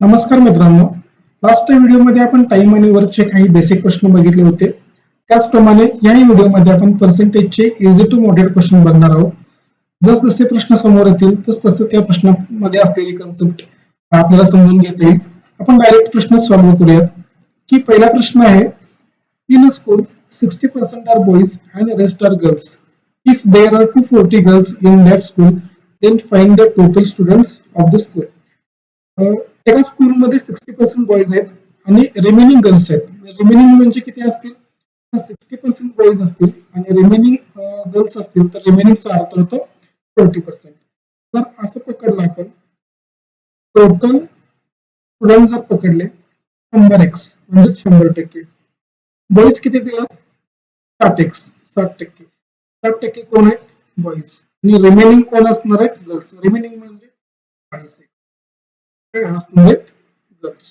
नमस्कार मित्रांनो, लास्ट व्हिडिओमध्ये आपण टाइम आणि वर्कचे काही बेसिक प्रश्न बघितले होते. त्याचप्रमाणे याही व्हिडिओमध्ये आपण पर्सेंटेजचे इझी टू मॉडरेट क्वेश्चन बघणार आहोत. जसजसे प्रश्न समोर येतील तसं त्या प्रश्नामध्ये असलेली कन्सेप्ट आपल्याला समजून घेता येईल. आपण डायरेक्ट प्रश्न सॉल्व्ह करूयात. की पहिला प्रश्न आहे, in a school 60% are boys and rest are girls. If there are 240 girls in that school, then find the total students of the school. एका स्कूलमध्ये 60% बॉयज आहेत आणि रिमेनिंग गर्ल्स आहेत. रिमेनिंग म्हणजे किती असतील? 60% बॉयज असतील आणि रिमेनिंग गर्ल्स असतील तर रिमेनिंगचा अर्थ होतो 40%. जर असं पकडलं आपण, टोटल स्टुडंट जर पकडले 100x म्हणजे 100%. बॉयज किती दिला? 60x, 60%. 60% कोण आहेत? बॉयज. आणि रिमेनिंग कोण असणार आहेत? गर्ल्स. रिमेनिंग म्हणजे 40. girls.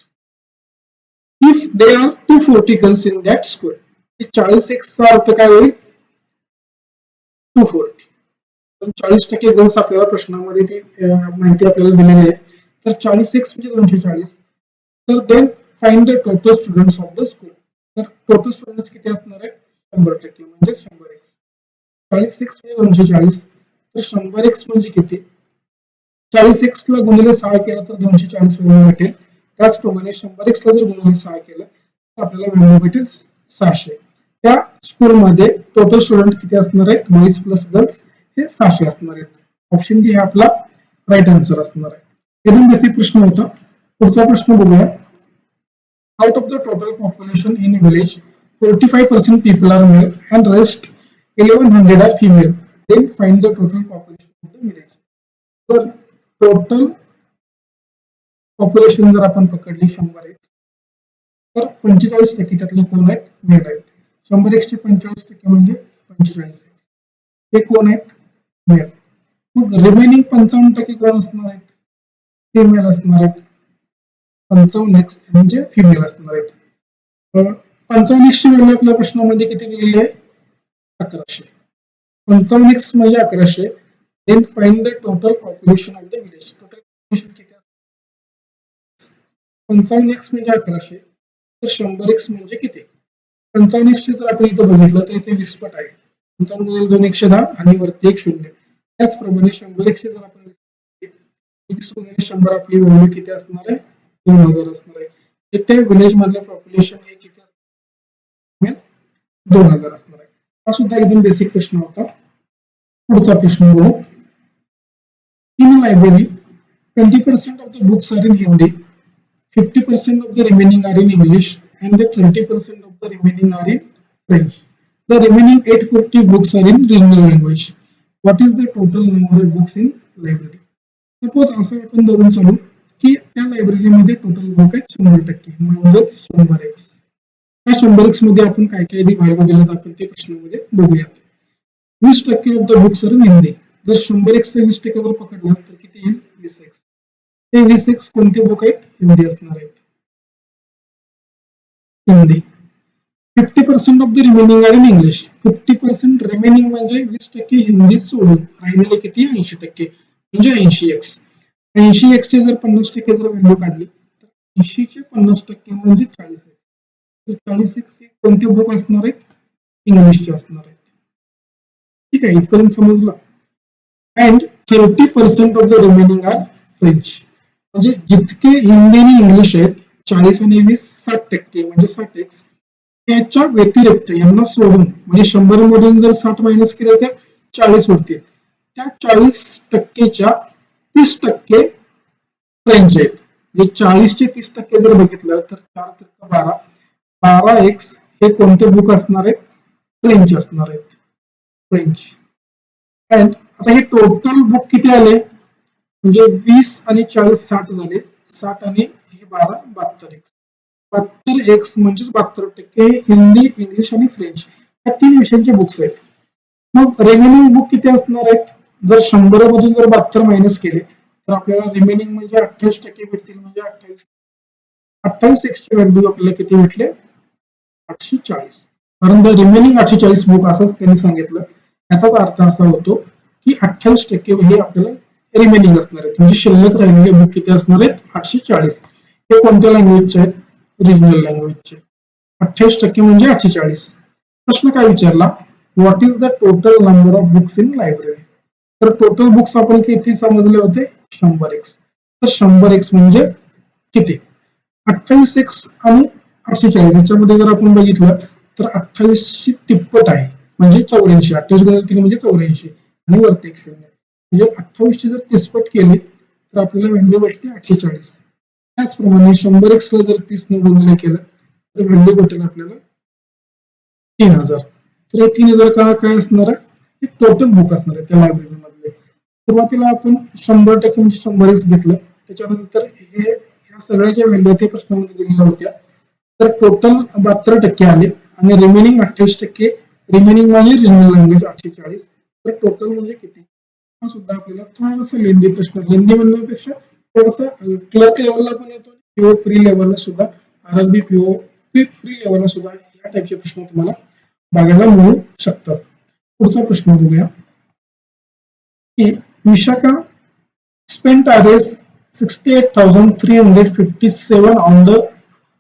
If there are 240 girls in that school, 40x चा अर्थ काय होईल? 240. 40% गर्ल्स आपल्याला प्रश्नामध्ये ती माहिती आपल्याला दिलेली आहे. तर 40x म्हणजे 240. तर then find the total students of the school. तर टोटल स्टुडंट्स किती असणार आहेत? 100% म्हणजे 100x. 40x म्हणजे 240. तर 100x म्हणजे किती? 40x ला गुणिले 6 केलं तर 240 व्हॅल्यू भेटेल. त्याचप्रमाणे 100x ला जर गुणिले 6 केलं तर आपल्याला व्हॅल्यू भेटेल 600. त्या स्कूलमध्ये टोटल स्टुडंट किती असणार आहेत? बॉईज प्लस गर्ल्स हे 600 असणार आहेत. ऑप्शन डी हे आपला राईट आन्सर असणार आहे. एकदम बेसिक प्रश्न होता. पुढचा प्रश्न बघूया. Out of the total population in village 45% people are male and rest 1100 are female. Then find the total population of the village. तर टोटल पॉप्युलेशन जर आपण पकडली 100x तर 45% त्यातले कोण आहेत? मेल आहेत. 100x चे 45% म्हणजे 45x. हे कोण आहेत? मेल. मग रिमेनिंग 55% कोण असणार आहेत? फिमेल असणार आहेत. 55x म्हणजे फिमेल असणार आहेत. 55x ची व्हॅल्यू आपल्या प्रश्नामध्ये किती दिलेली आहे? 1100. 55x म्हणजे 1100. Then find the total population of the village. Total population किती असते? 55x म्हणजे 1100. तर 100x म्हणजे किती? 55x चे जर आपण इथे बघितलं तर इथे 20 पट आहे. 55 गुणिले 2 110 आणि वरती एक 0. त्याचप्रमाणे 100x चे जर आपण 20 गुणिले 100 आपली व्हॅल्यू किती असणार आहे? 2000 असणार आहे. इथे विलेज मधलं पॉप्युलेशन हे किती असणार? 2000 असणार आहे. हा सुद्धा एकदम बेसिक प्रश्न होता. पुढचा प्रश्न बघू. In a library, 20% of the books are in Hindi, 50% of the remaining are in English, and the 30% of the remaining are in French. The remaining 840 books are in regional language. What is the total number of books in library? Suppose असं आपण धरून चालू की त्या लायब्ररीमध्ये total book आहेत 100%, म्हणजेच 100x. त्या 100x मध्ये आपण काय काय व्हॅल्यू दिलं आपण ते प्रश्नामध्ये बघूयात. 20% of the books are in Hindi. जर 100x चे 20% जर पकडलं तर किती येईल? 20x. ते 20x कोणते बुक आहेत? हिंदी असणार आहेत. Hindi. 50% of the remaining are in English. 50% remaining म्हणजे 20% हिंदी सोडून राहिलेले किती? 80% म्हणजे 80x. 80x चे जर 50% जर व्हॅल्यू काढली तर 80 चे 50% म्हणजे 40x. तर 40x हे कोणते बुक असणार आहेत? इंग्लिशचे असणार आहेत. ठीक आहे, इथपर्यंत समजलं. And 30% of the remaining are French. म्हणजे जितके हिंदी आणि इंग्लिश आहेत 40 आणि 20 60% म्हणजे 60x. त्याच्या व्यतिरिक्त यांना सोडून म्हणजे 100 मधून जर 60 मायनस केलं तर 40 होतील. त्या 40%च्या 30% फ्रेंच आहेत. म्हणजे 40 चे 30% जर बघितलं तर 4 त्रिक 12, 12x हे कोणते बुक असणार आहेत? फ्रेंच असणार आहेत. फ्रेंच. अँड आता हे टोटल बुक किती आले? म्हणजे 20 आणि 40 60 झाले. 60 आणि हे 12 72x. 72x म्हणजे 72% हिंदी, इंग्लिश आणि फ्रेंच या 3 विषयांचे बुक्स आहेत. मग रिमेनिंग बुक किती असणार आहेत? जर 100 मधून जर 72 मायनस केले तर आपल्याला रिमेनिंग म्हणजे 28% भेटतील. म्हणजे 28x ची व्हॅल्यू आपल्याला किती भेटले? 840. कारण रिमेनिंग 840 बुक असंच त्यांनी सांगितलं. याचाच अर्थ असा होतो की 28% हे आपल्याला रिमेनिंग असणार आहेत. म्हणजे शिल्लक राहिलेले बुक किती असणार आहेत? 840. हे कोणत्या लँग्वेजचे आहेत? रिजनल लँग्वेजचे. 28% म्हणजे 840. प्रश्न काय विचारला? What is the total number of books in library? तर टोटल बुक्स आपण किती समजले होते? 100x. तर 100x म्हणजे किती? 28x आणि 840 याच्यामध्ये जर आपण बघितलं तर 28 ची तिप्पट आहे म्हणजे 84. 28 गुणिले 3 म्हणजे 84 आणि वरती एक शून्य म्हणजे 28 ची जर तिप्पट केली तर आपल्याला व्हॅल्यू भेटते 840. त्याचप्रमाणे 100x ला जर 30 ने गुणिले केलं तर व्हॅल्यू भेटेल आपल्याला 3000. तर हे 3000 काय असणार आहे? हे टोटल बुक असणार आहे त्या लायब्ररी मधले. सुरुवातीला आपण 100% म्हणजे 100x घेतलं, त्याच्यानंतर हे ह्या सगळ्या ज्या व्हॅल्यू त्या प्रश्नामध्ये दिलेल्या होत्या तर टोटल 72% आले आणि रिमेनिंग 28%, रिमेनिंग म्हणजे रिजनल लँग्वेज 840. तर टोटल म्हणजे किती? हा सुद्धा आपल्याला थोडासा लेंदी प्रश्न, लेंदी म्हणण्यापेक्षा थोडासा क्लर्क लेवलला पण येतो, पीओ प्री लेवलला सुद्धा, आरआरबी पीओ प्री लेवलला सुद्धा या टाईपचे प्रश्न तुम्हाला बघायला मिळू शकतात. पुढचा प्रश्न बघूया की Vishakha spent Rs 68,357 on the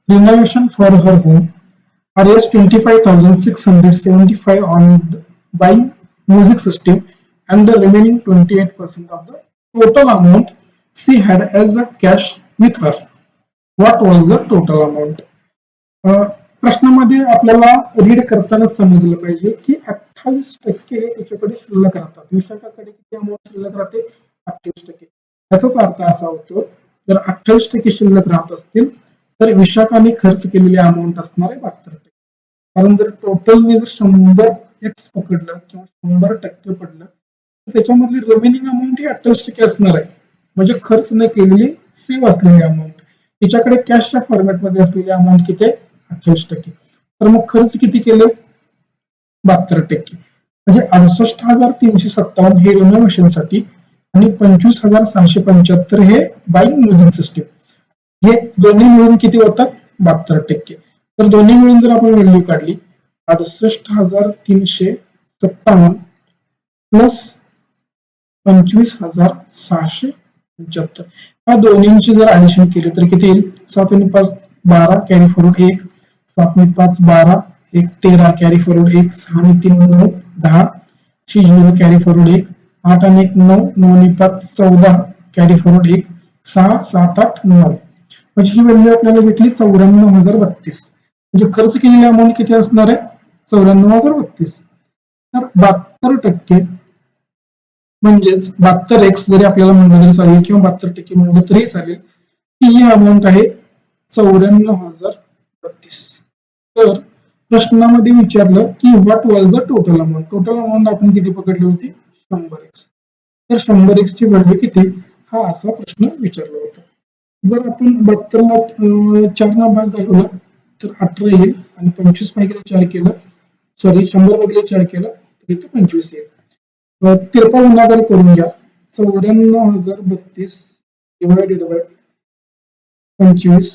renovation for her home, Rs 25,675 on buying music system, and the remaining 28% of the total amount she had as a cash with her. What was the total amount? प्रश्नामध्ये आपल्याला read करताना समजलं पाहिजे की 28% त्याच्याकडे शिल्लक राहतात. विशाखाकडे किती अमाऊंट शिल्लक राहते? 28%. याचाच अर्थ असा होतो, जर 28% शिल्लक राहत असतील तर विशाखाने खर्च केलेली अमाऊंट असणार आहे 72%. कारण जर टोटल मी जर 100x पकडलं किंवा 100% पडलं तर त्याच्यामधली रिमेनिंग अमाऊंट ही 28% असणार आहे. म्हणजे खर्च न केलेली सेव्ह असलेली अमाऊंट. तिच्याकडे कॅशच्या फॉर्मॅटमध्ये असलेली अमाऊंट किती आहे? 28%. तर मग खर्च किती केले? 72%. म्हणजे 68,357 हे रिनोव्हेशनसाठी आणि 25,675 हे बाईंग म्युझिक सिस्टीम. हे दोन्ही मिळून किती होतात? 72%. तर दोन्ही मिळून जर आपण व्हॅल्यू काढली 68,357 प्लस 25,675, या दोन्हींची जर ऍडिशन केली तर किती येईल? 7 आणि 5 12, कॅरी फॉरवर्ड 1, 7 आणि 5 12, 1 13, कॅरी फॉरवर्ड 1, 6 आणि 3 9 10, 0 कॅरी फॉरवर्ड 1, 8 आणि 1 9, 9 आणि 5 14, कॅरी फॉरवर्ड 1, 6 7 8 9. म्हणजे ही व्हॅल्यू आपल्याला भेटली 94,032. म्हणजे खर्च केलेली अमाऊंट किती असणार आहे? 94,032. तर 72% म्हणजेच 72x जरी आपल्याला म्हणलं तरी चालेल किंवा 72% म्हणलं तरी चालेल, की ही अमाऊंट आहे 94,032. तर प्रश्नामध्ये विचारलं की what was the total amount? Total amount आपण किती पकडली होती? 100x. तर 100x ची व्हॅल्यू किती? हा असा प्रश्न विचारला होता. जर आपण 72ला 4 ना भाग घालवला तर 18 येईल आणि 25 भागिले 4 केलं, सॉरी 100 भागिले 4 केलं तर इथं 25 येईल. तिरपा गुणाकार करून घ्या. 94,032 डिवायडेड बाय 25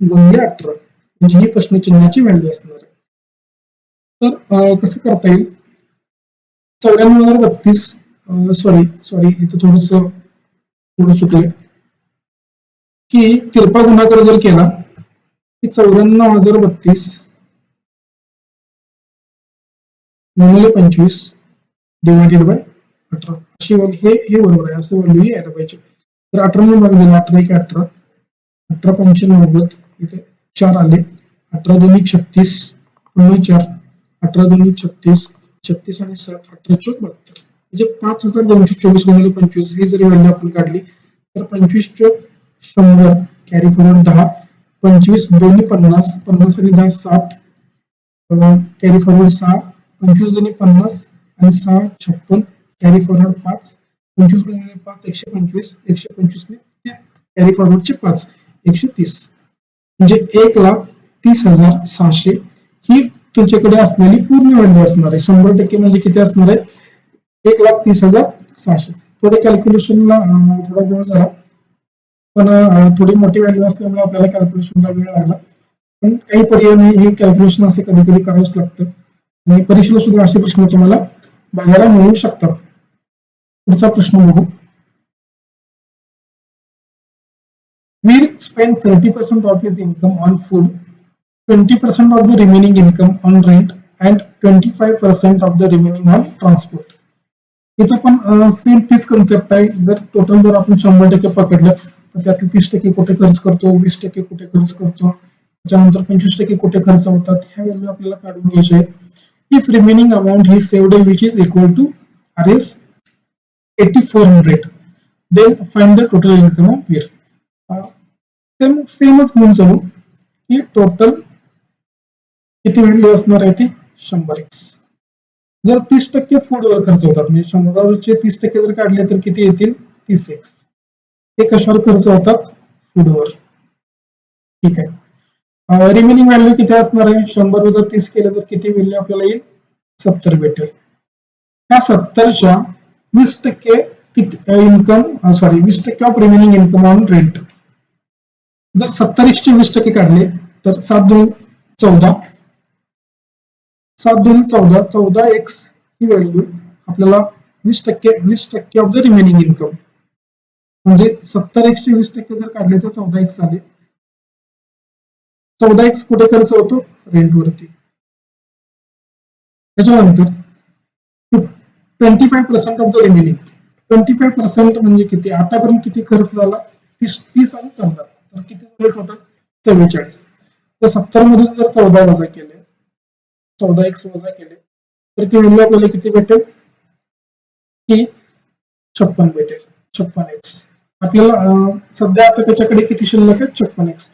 गुणिले 18 म्हणजे ही प्रश्नचिन्हाची व्हॅल्यू असणार आहे. तर कसं करता येईल? 94,032 सॉरी इथं थोडं चुकले की तिरपा गुणाकार जर केला की 94,032 गुणिले 25 डिवायडेड बाय 18 अशी हे बरोबर आहे, असं व्हॅल्यू यायला पाहिजे. तर 18 ने भाग दिला, 18 1 18, 18 पंचे 90, इथे 4 आले, 18 दोन्ही 36, 4, 18 दोन्ही 36, 36 आणि 7 18 चौक 72. म्हणजे 5,224 गुणिले 25 ही जरी व्हॅल्यू आपण काढली तर 25 चौक 100, कॅरी फॉरवर्ड 10, 25 दोन्ही 50, 50 आणि 10 60, कॅरी फॉरवर्ड 6, 25 दोन्ही 50 आणि 6 56, कॅरी फॉरवर्ड 5, 25 गुणिले 5 125, 125 ने कॅरी फॉरवर्डचे 5 130. म्हणजे 1,30,600 ही तुमच्याकडे असलेली पूर्ण व्हॅल्यू असणार आहे. 100% म्हणजे किती असणार आहे? 1,30,600. थोडे कॅल्क्युलेशनला थोडा वेळ झाला, पण थोडी मोठी व्हॅल्यू असल्यामुळे आपल्याला कॅल्क्युलेशनला वेळ लागला. पण काही पर्याय नाही, हे कॅल्क्युलेशन असे कधी कधी करावंच लागतं आणि परीक्षेला सुद्धा असे प्रश्न तुम्हाला बघायला मिळू शकतात. पुढचा प्रश्न बघू. Veer spent 30% of his income on food, 20% of the remaining income on rent, and 25% of the remaining on transport. इथं पण सेम तीच कन्सेप्ट आहे. जर टोटल जर आपण 100% पकडलं तर त्यातले 30% कुठे खर्च करतो, 20% कुठे खर्च करतो, त्याच्यानंतर 25% कुठे खर्च होतात, ह्या व्हॅल्यू आपल्याला काढून घ्यायचे आहेत. If remaining amount he saved which is equal to RS 8400, then find the total income of year. सेमच घेऊन चालू की टोटल किती व्हॅल्यू असणार आहे ती 100x. जर 30% फूडवर खर्च होतात म्हणजे 100चे 30% जर काढले तर किती येतील 30x. ते कशावर खर्च होतात फूडवर. ठीक आहे. रिमेनिंग व्हॅल्यू किती असणार आहे 100 जर 30 केलं तर किती व्हॅल्यू आपल्याला येईल 70 भेटेल. त्या 70च्या 20% income sorry 20% of remaining income on rent. जर 70x चे 20% काढले तर 7 2 14, 7 2 14, 14x ही व्हॅल्यू आपल्याला 20% ऑफ द रिमेनिंग इन्कम म्हणजे 70x चे 20% जर काढले तर 14x आले. 14x कुठे खर्च होतो रेंट वरती. त्याच्यानंतर 25% ऑफ द रिमेनिंग. 25% म्हणजे किती आतापर्यंत किती खर्च झाला 30 आणि 14 तर किती झाले टोटल 44. तर 70 मधून जर 14 वजा केले 14x वजा केले तर ती व्हॅल्यू आपल्याला किती भेटेल की 56 भेटेल. 56x आपल्याला सध्या आता त्याच्याकडे किती शिल्लक आहे 56x.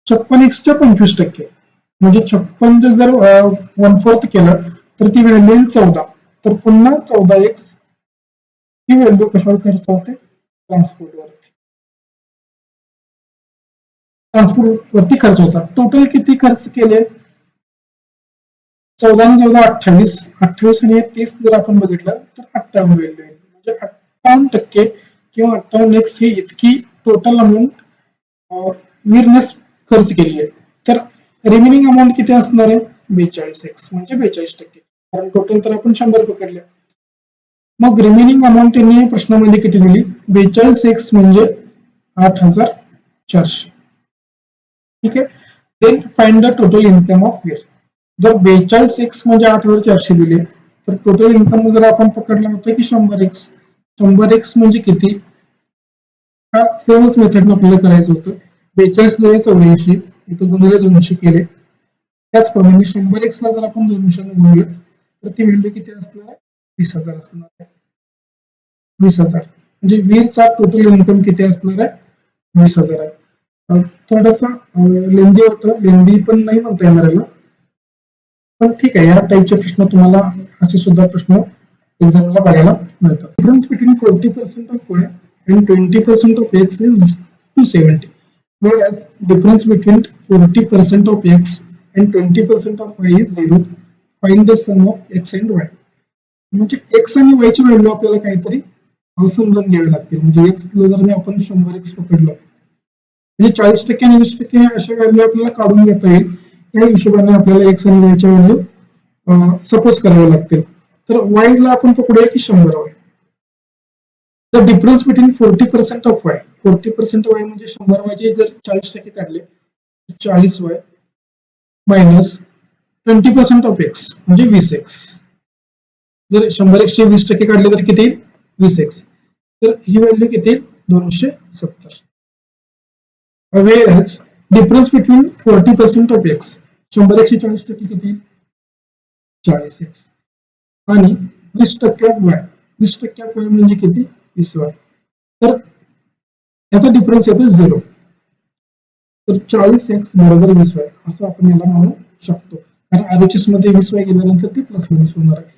56x च्या 25% म्हणजे 56 जर 1/4 केलं तर ती व्हॅल्यू येईल 14. तर पुन्हा 14x ही व्हॅल्यू कशावर खर्च होते ट्रान्सपोर्ट वरती. ट्रान्सपोर्ट वरती खर्च होता. टोटल किती खर्च केले 14 आणि 14 28, 28 आणि 30 जर आपण बघितलं तर 58 व्हॅल्यू येईल. म्हणजे 58% किंवा 58x ही इतकी टोटल अमाऊंट वीरनेस खर्च केली आहे. तर रिमेनिंग अमाऊंट किती असणार आहे 42x म्हणजे 42%. कारण टोटल तर आपण 100 पकडले. मग रिमेनिंग अमाऊंट त्यांनी प्रश्नामध्ये किती दिली 42x म्हणजे 8400. ठीक आहे. Then find the total income of year. जर 42x म्हणजे 8400 दिले तर टोटल इन्कम जर आपण पकडलं होतं की 100x. 100x म्हणजे किती हा सेमच मेथडने आपल्याला करायचं होतं. 42 गुणिले 84 इथं गुणिले 200 केले. त्याचप्रमाणे 100x ला जर आपण 200 ने गुणलं तर ती व्हॅल्यू किती असणार आहे 20,000 असणार आहे. 20,000 म्हणजे वीरचा टोटल इन्कम किती असणार आहे 20,000 आहे. थोडासा लेंदी होतं, लेंदी पण नाही म्हणता येणार याला, पण ठीक आहे. या टाईपचे प्रश्न तुम्हाला असे सुद्धा प्रश्न एक्झामला बघायला मिळतात. Difference between 40% of y and 20% of x is 270, whereas difference between 40% of x and 20% of y is 0. Find the sum of x and y. म्हणजे x आणि y ची व्हॅल्यू आपल्याला काहीतरी समजून घ्यावी लागतील. म्हणजे x ला जर मी आपण 100x पकडलं म्हणजे 40% आणि 20% अशा व्हॅल्यू आपल्याला काढून घेता येईल. या हिशोबाने आपल्याला x आणि y च्या व्हॅल्यू सपोज करावे लागतील. तर y ला आपण पकडूया की 100 y. The difference between 40% of y, 40% y म्हणजे 100 y चे जर 40% काढले 40y मायनस 20% ऑफ x म्हणजे 20x. जर 100x चे 20% काढले तर किती 20x. तर ही व्हॅल्यू किती 270. whereas difference between 40% of x 100x चे 40% किती 40x आणि 20% ऑफ y 20% ऑफ y म्हणजे किती 20y. तर याचा डिफरन्स येतो 0. तर 40x बरोबर 20y असं आपण याला म्हणू शकतो. कारण RHS मध्ये 20y गेल्यानंतर ती प्लस मायनस होणार आहे.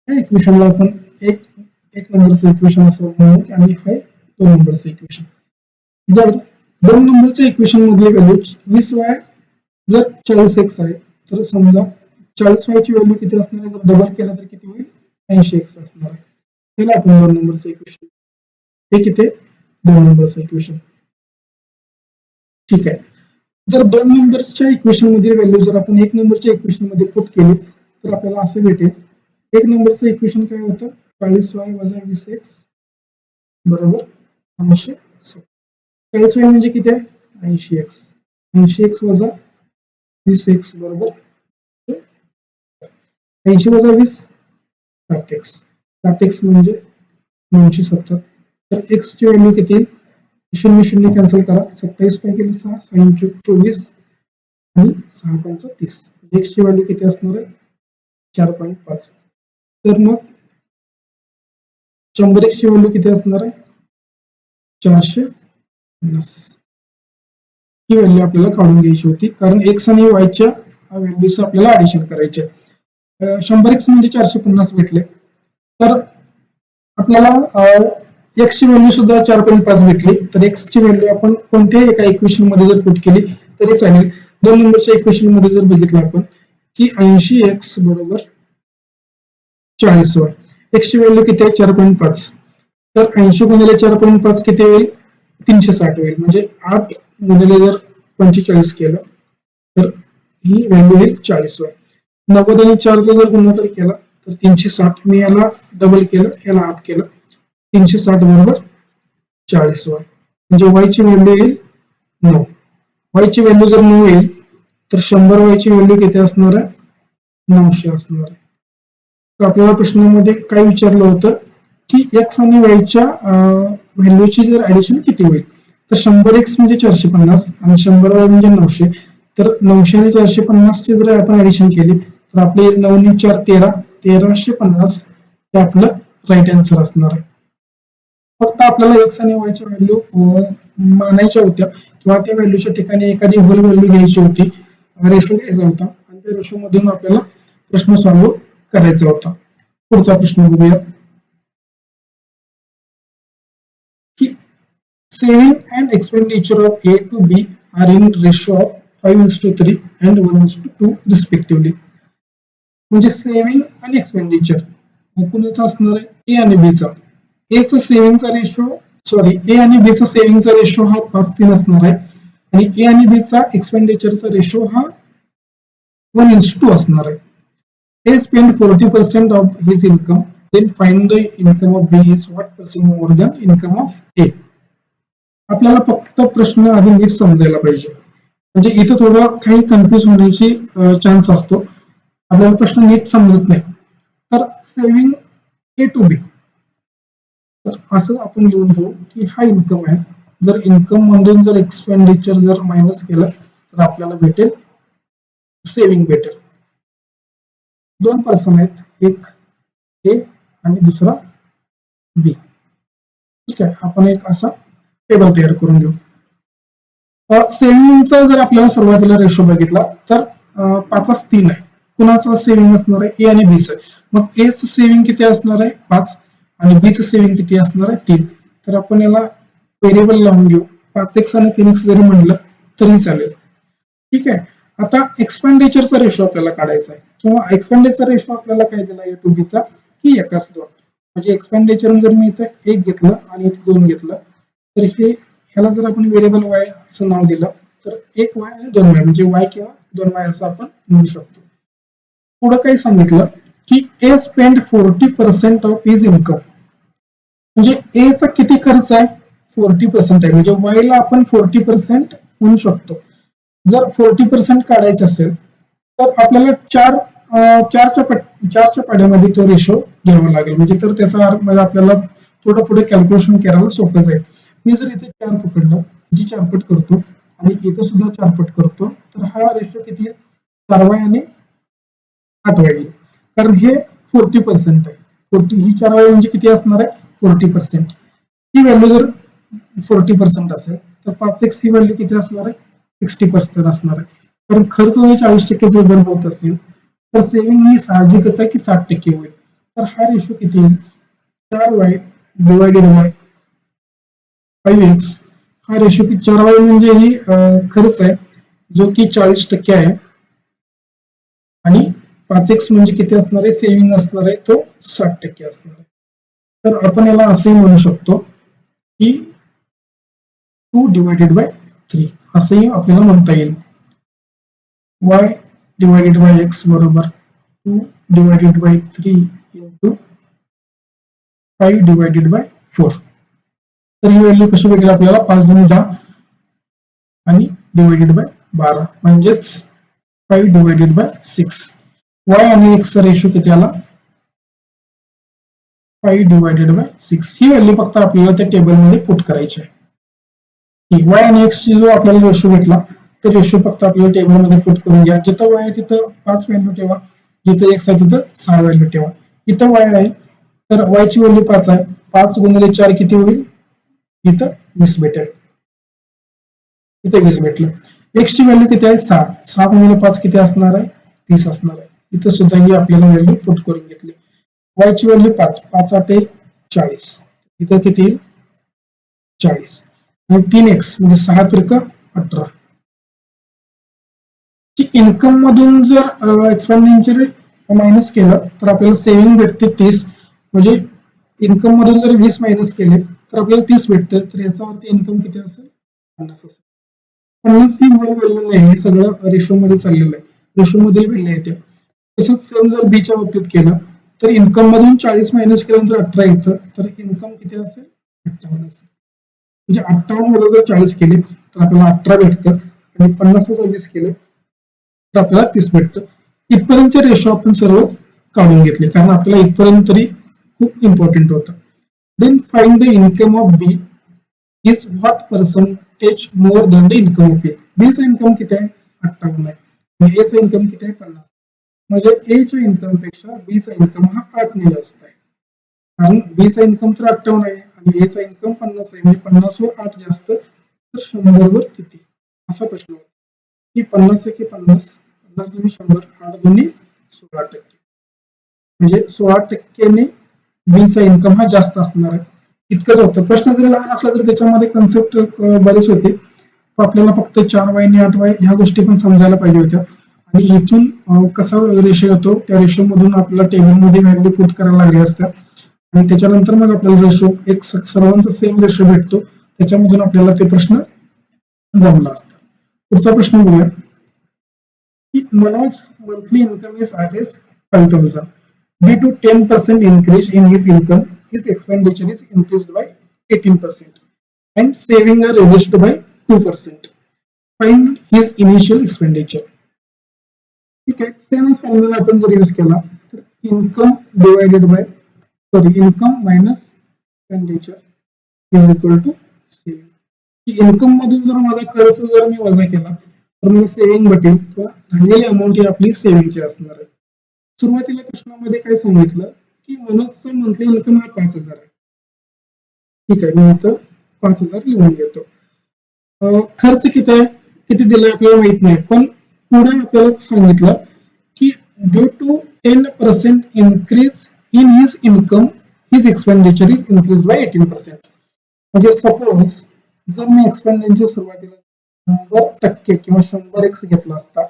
या इक्वेशनला आपण एक नंबरचं इक्वेशन असं म्हणू आणि हे 2 नंबरचं इक्वेशन. जर 2 नंबरच्या इक्वेशन मधली व्हॅल्यू 20y जर 40x आहे तर समजा 40y ची व्हॅल्यू किती असणार आहे जर डबल केला तर किती होईल 80x असणार आहे. त्याला आपण 2 नंबरचं इक्वेशन. हे किती 2 नंबरचं इक्वेशन. ठीक आहे. जर 2 नंबरच्या इक्वेशन मधील व्हॅल्यू जर आपण 1 नंबरच्या इक्वेशन मध्ये पुट केली तर आपल्याला असे भेटेल. 1 नंबरचं इक्वेशन काय होतं 40y वजा 20x बरोबर 80. 40y म्हणजे किती आहे 80x. 80x वजा 20x बरोबर 80 वजा 20 60x. 60x म्हणजे 970. तर x ची व्हॅल्यू किती येईल? 0 0 कॅन्सल करा. 27 पैकी 6 6 24 आणि 6 5 30. x ची व्हॅल्यू किती असणार आहे 4.5. तर मग 100x ची व्हॅल्यू किती असणार आहे 450. ही व्हॅल्यू आपल्याला काढून घ्यायची होती कारण x आणि y च्या व्हॅल्यूज आपल्याला ऍडिशन करायचे. 100x म्हणजे 450 भेटले. तर आपल्याला x ची व्हॅल्यू सुद्धा 4.5 भेटली. तर x ची व्हॅल्यू आपण कोणत्याही एका इक्वेशन मध्ये जर पुट केली तरी चालेल. 2 नंबरच्या इक्वेशन मध्ये जर बघितलं आपण की 80x बरोबर 40y. x ची व्हॅल्यू किती आहे 4.5. तर 80 गुणिले 4.5 किती होईल 360 होईल. म्हणजे 8 गुणिले जर 45 केलं तर ही व्हॅल्यू येईल 40y. 90 आणि 4 चा जर गुणाकार केला तर 360. मी याला डबल केलं याला हाफ केलं 360 बरोबर 40y. म्हणजे y ची व्हॅल्यू येईल 9. y ची व्हॅल्यू जर 9 येईल तर 100y ची व्हॅल्यू किती असणार आहे 900 असणार आहे. तर आपल्याला प्रश्नामध्ये काय विचारलं होतं की x आणि y च्या व्हॅल्यूची जर ऍडिशन किती होईल. तर 100x म्हणजे 450 आणि 100y म्हणजे 900. तर 900 आणि 450 ची जर आपण ऍडिशन केली तर आपले 9 आणि 4 13 1350 हे आपलं राईट आन्सर असणार आहे. फक्त आपल्याला x आणि y च्या व्हॅल्यू मानायच्या होत्या किंवा त्या व्हॅल्यूच्या ठिकाणी एखादी होल व्हॅल्यू घ्यायची होती, रेशो घ्यायचा होता आणि त्या रेशो मधून आपल्याला प्रश्न सॉल्व्ह करायचा होता. पुढचा प्रश्न बघूया की saving and expenditure of A to B are in ratio of 5:3 and 1:2 respectively. म्हणजे सेव्हिंग आणि एक्सपेंडिचर कोणाचा असणार आहे A आणि B चा. A चा सेव्हिंगचा रेशो A आणि B चा सेव्हिंगचा रेशो हा 5:3 असणार आहे आणि A आणि B चा एक्सपेंडिचरचा रेशो हा 1:2 असणार आहे. A spent 40% of his income, then find the income of B is what percent more than income of A. आपल्याला फक्त प्रश्न आधी नीट समजायला पाहिजे. म्हणजे इथं थोडं काही कन्फ्युज होण्याची चान्स असतो. आपल्याला प्रश्न नीट समजत नाही. तर सेव्हिंग A to B. तर असं आपण लिहून घेऊ की हा इन्कम आहे. जर इन्कम मधून जर एक्सपेंडिचर जर मायनस केलं तर आपल्याला भेटेल सेव्हिंग भेटेल. 2 पर्सन आहेत, एक A आणि दुसरा B. ठीक आहे, आपण एक असा टेबल तयार करून घेऊ. सेव्हिंगचा जर आपल्याला सुरुवातीला रेशो बघितला तर 5:3 आहे. कुणाचं सेव्हिंग असणार आहे A आणि B चं. मग A चं सेव्हिंग किती असणार आहे 5 आणि B चं सेव्हिंग किती असणार आहे 3. तर आपण याला व्हेरिएबल लावून घेऊ. 5x आणि 3x जरी म्हणलं तरी चालेल. ठीक आहे, आता एक्सपेंडिचरचा रेशो आपल्याला काढायचा आहे किंवा एक्सपेंडिचर रेशो आपल्याला काय दिला A to B चा की 1:2. म्हणजे एक्सपेंडिचर जर मी इथं 1 घेतलं आणि इथं 2 घेतलं तर हे ह्याला जर आपण व्हेरिएबल y असं नाव दिलं तर 1y आणि 2y म्हणजे y किंवा 2y असं आपण म्हणू शकतो. पुढे काय सांगितलं की A spent 40% of his income. म्हणजे A चा किती खर्च आहे 40% आहे. म्हणजे y ला आपण 40% म्हणू शकतो. जर 40% काढायचं असेल तर आपल्याला चारच्या पाड्यामध्ये तो रेशो घ्यावा लागेल. म्हणजे तर त्याचा अर्थ आपल्याला थोडं पुढे कॅल्क्युलेशन करायला सोपं जाईल. मी जर इथे 4 पकडलं, जी 4 पट करतो आणि इथे सुद्धा 4 पट करतो तर हा रेशो किती येईल 4y आणि 8y येईल. कारण हे 40% आहे. 40 ही 4y म्हणजे किती असणार आहे 40%. ही व्हॅल्यू जर 40% असेल तर 5x ही व्हॅल्यू किती असणार आहे 60% असणार आहे. कारण खर्च जर 40% जर होत असेल तर सेव्हिंग ही साहजिकच आहे की 60% होईल. तर हा रेशो किती येईल 4y डिवायडेड बाय 5x. हा रेशो की 4y म्हणजे ही खर्च आहे जो की 40% आहे आणि 5x म्हणजे किती असणार आहे सेव्हिंग असणार आहे तो 60% असणार आहे. तर आपण याला असे म्हणू शकतो की 2 डिवायडेड बाय 3 असंही आपल्याला म्हणता येईल. y डिवायडेड बाय x बरोबर 2 divided by 3 into 5 divided by 4. तर ही व्हॅल्यू कशी भेटेल आपल्याला 5 2 10 आणि डिवायडेड बाय 12 म्हणजेच 5 डिवायडेड बाय 6. y आणि x चा रेशो किती आला? 5 डिवायडेड बाय 6. ही व्हॅल्यू फक्त आपल्याला त्या टेबलमध्ये पुट करायची आहे. y आणि x ची जो आपल्याला रेशो भेटला तर रेशो फक्त आपल्याला टेबलमध्ये पुट करून घ्या. जिथं y आहे तिथं 5 व्हॅल्यू ठेवा, जिथं x आहे तिथं 6 व्हॅल्यू ठेवा. इथं y आहे तर y ची व्हॅल्यू 5 आहे. 5 गुणिले 4 किती होईल? इथं 20 भेटेल. इथे 20 भेटलं. x ची व्हॅल्यू किती आहे? 6. 6 गुणिले 5 किती असणार आहे? 30 असणार आहे. इथं सुद्धा ही आपल्याला व्हॅल्यू पुट करून घेतली. y ची व्हॅल्यू 5. 5 8 40. इथं किती येईल? 40. आणि 3x म्हणजे 6 त्रिक 18. इन्कम मधून जर एक्सपेंडिचर मायनस केलं तर आपल्याला सेव्हिंग भेटते 30. म्हणजे इन्कम मधून जर 20 मायनस केले तर आपल्याला 30 भेटतं. तर याचा अर्थ इन्कम किती असेल? 50 असेल. 50 ही होल व्हॅल्यू नाही, हे सगळं रेशो मध्ये चाललेलं आहे. रेशो मधील व्हॅल्यू येते. तसंच सेम जर बी च्या बाबतीत केलं तर इन्कम मधून 40 मायनस केल्यानंतर 18 येतं. तर इन्कम किती असेल? 58 असेल. म्हणजे 58 मध्ये जर 40 केले तर आपल्याला 18 भेटतं आणि 50 वर 20 केलं तर आपल्याला 30 भेटतं. इथपर्यंतचे रेशो आपण सर्व काढून घेतले कारण आपल्याला इथपर्यंत तरी खूप इम्पॉर्टंट होतं. Then find the income of B is what percentage more than the income of A. B चा इन्कम किती आहे? 58 आहे आणि ए चा इन्कम किती आहे? 50. म्हणजे ए च्या इन्कम पेक्षा बी चा इन्कम हा 8 ने जास्त आहे. कारण बी चा इन्कम तर 58 आहे आणि ए चा इन्कम 50 आहे. म्हणजे 50 वर 8 जास्त तर 100 वर किती? असा प्रश्न होता की 50 आहे की 50? 50 गुणिले 100, 8 गुणिले 16%. म्हणजे 16% बी चा इन्कम हा जास्त असणार आहे. इतकंच होतं. प्रश्न जरी लहान असला तरी त्याच्यामध्ये कन्सेप्ट बरेच होते. आपल्याला फक्त 4y आणि 8y ह्या गोष्टी पण समजायला पाहिजे होत्या. आणि इथून कसा रेशो येतो त्या रेशो मधून आपल्याला टेबलमध्ये व्हॅल्यू पुट करायला लागल्या असतात आणि त्याच्यानंतर मग आपल्याला रेशो एक सर्वांचा सेम रेशो भेटतो. त्याच्यामधून आपल्याला ते प्रश्न जमला असता. पुढचा प्रश्न बघूया की Manoj monthly income is at least 5,000. Due to 10% increase in his income, his expenditure is increased by 18% and saving are reduced by 2%. Find his initial expenditure. ठीक आहे. सेमच फॉर्म्युला आपण जर यूज केला तर income divided by income minus expenditure is equal to saving. Income मधून जर माझा खर्च जर मी वजा केला तर मला सेव्हिंग भेटेल किंवा राहिलेली अमाऊंट ही आपली सेव्हिंगची असणार आहे. सुरुवातीला प्रश्नामध्ये काय सांगितलं की मनोजचा मंथली इन्कम हा 5,000 आहे. ठीक आहे, मी इथं 5,000 लिहून घेतो. खर्च किती आहे किती दिलाय आपल्याला माहित नाही, पण पुढे आपल्याला सांगितलं की due to 10% increase in his income his expenditure is increase by 18%. म्हणजे सपोज जर मी एक्सपेंडिचर सुरुवातीला 100% किंवा 100x घेतला असता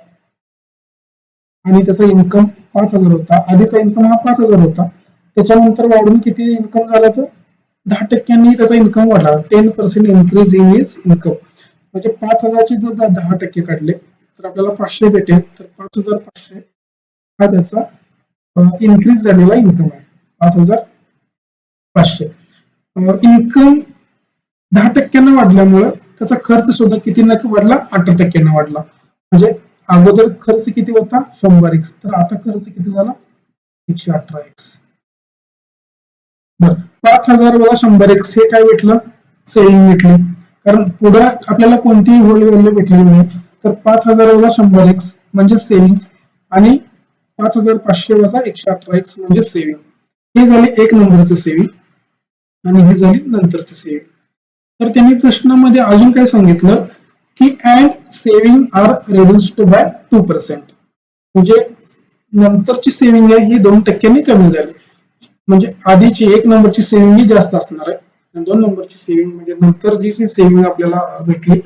आणि त्याचा इन्कम 5,000 होता, आधीचा इन्कम हा 5,000 होता, त्याच्यानंतर वाढून किती इन्कम झाला तर 10% त्याचा इन्कम वाढला. 10% इन्क्रीज इन हिज इन्कम म्हणजे 5,000 चे जर 10% काढले तर आपल्याला 500 भेटेल. तर 5,500 हा त्याचा इन्क्रीज झालेला इन्कम आहे. 5,500 इन्कम 10% वाढल्यामुळे त्याचा खर्च सुद्धा किती नक्की वाढला? 18% वाढला. म्हणजे अगोदर खर्च किती होता? 100x, तर आता खर्च किती झाला? 118x. बर, 5,000 वजा 100x हे काय भेटलं? सेव्हिंग भेटली. कारण पुढे आपल्याला कोणतीही होल व्हॅल्यू भेटलेली नाही. तर 5,000 वजा 100x म्हणजे सेव्हिंग आणि 5,500 वजा 118x म्हणजे सेव्हिंग. हे झाले एक नंबरचं सेव्हिंग आणि हे झाले नंतरचं सेव्हिंग. तर त्यांनी प्रश्नामध्ये अजून काय सांगितलं की and saving R reduced bye 2%. म्हणजे नंतरची सेव्हिंग आहे ही 2% कमी झाली. म्हणजे आधीची एक नंबरची सेव्हिंग ही जास्त असणार आहे आणि 2 नंबरची सेव्हिंग म्हणजे नंतर जी सेव्हिंग आपल्याला भेटली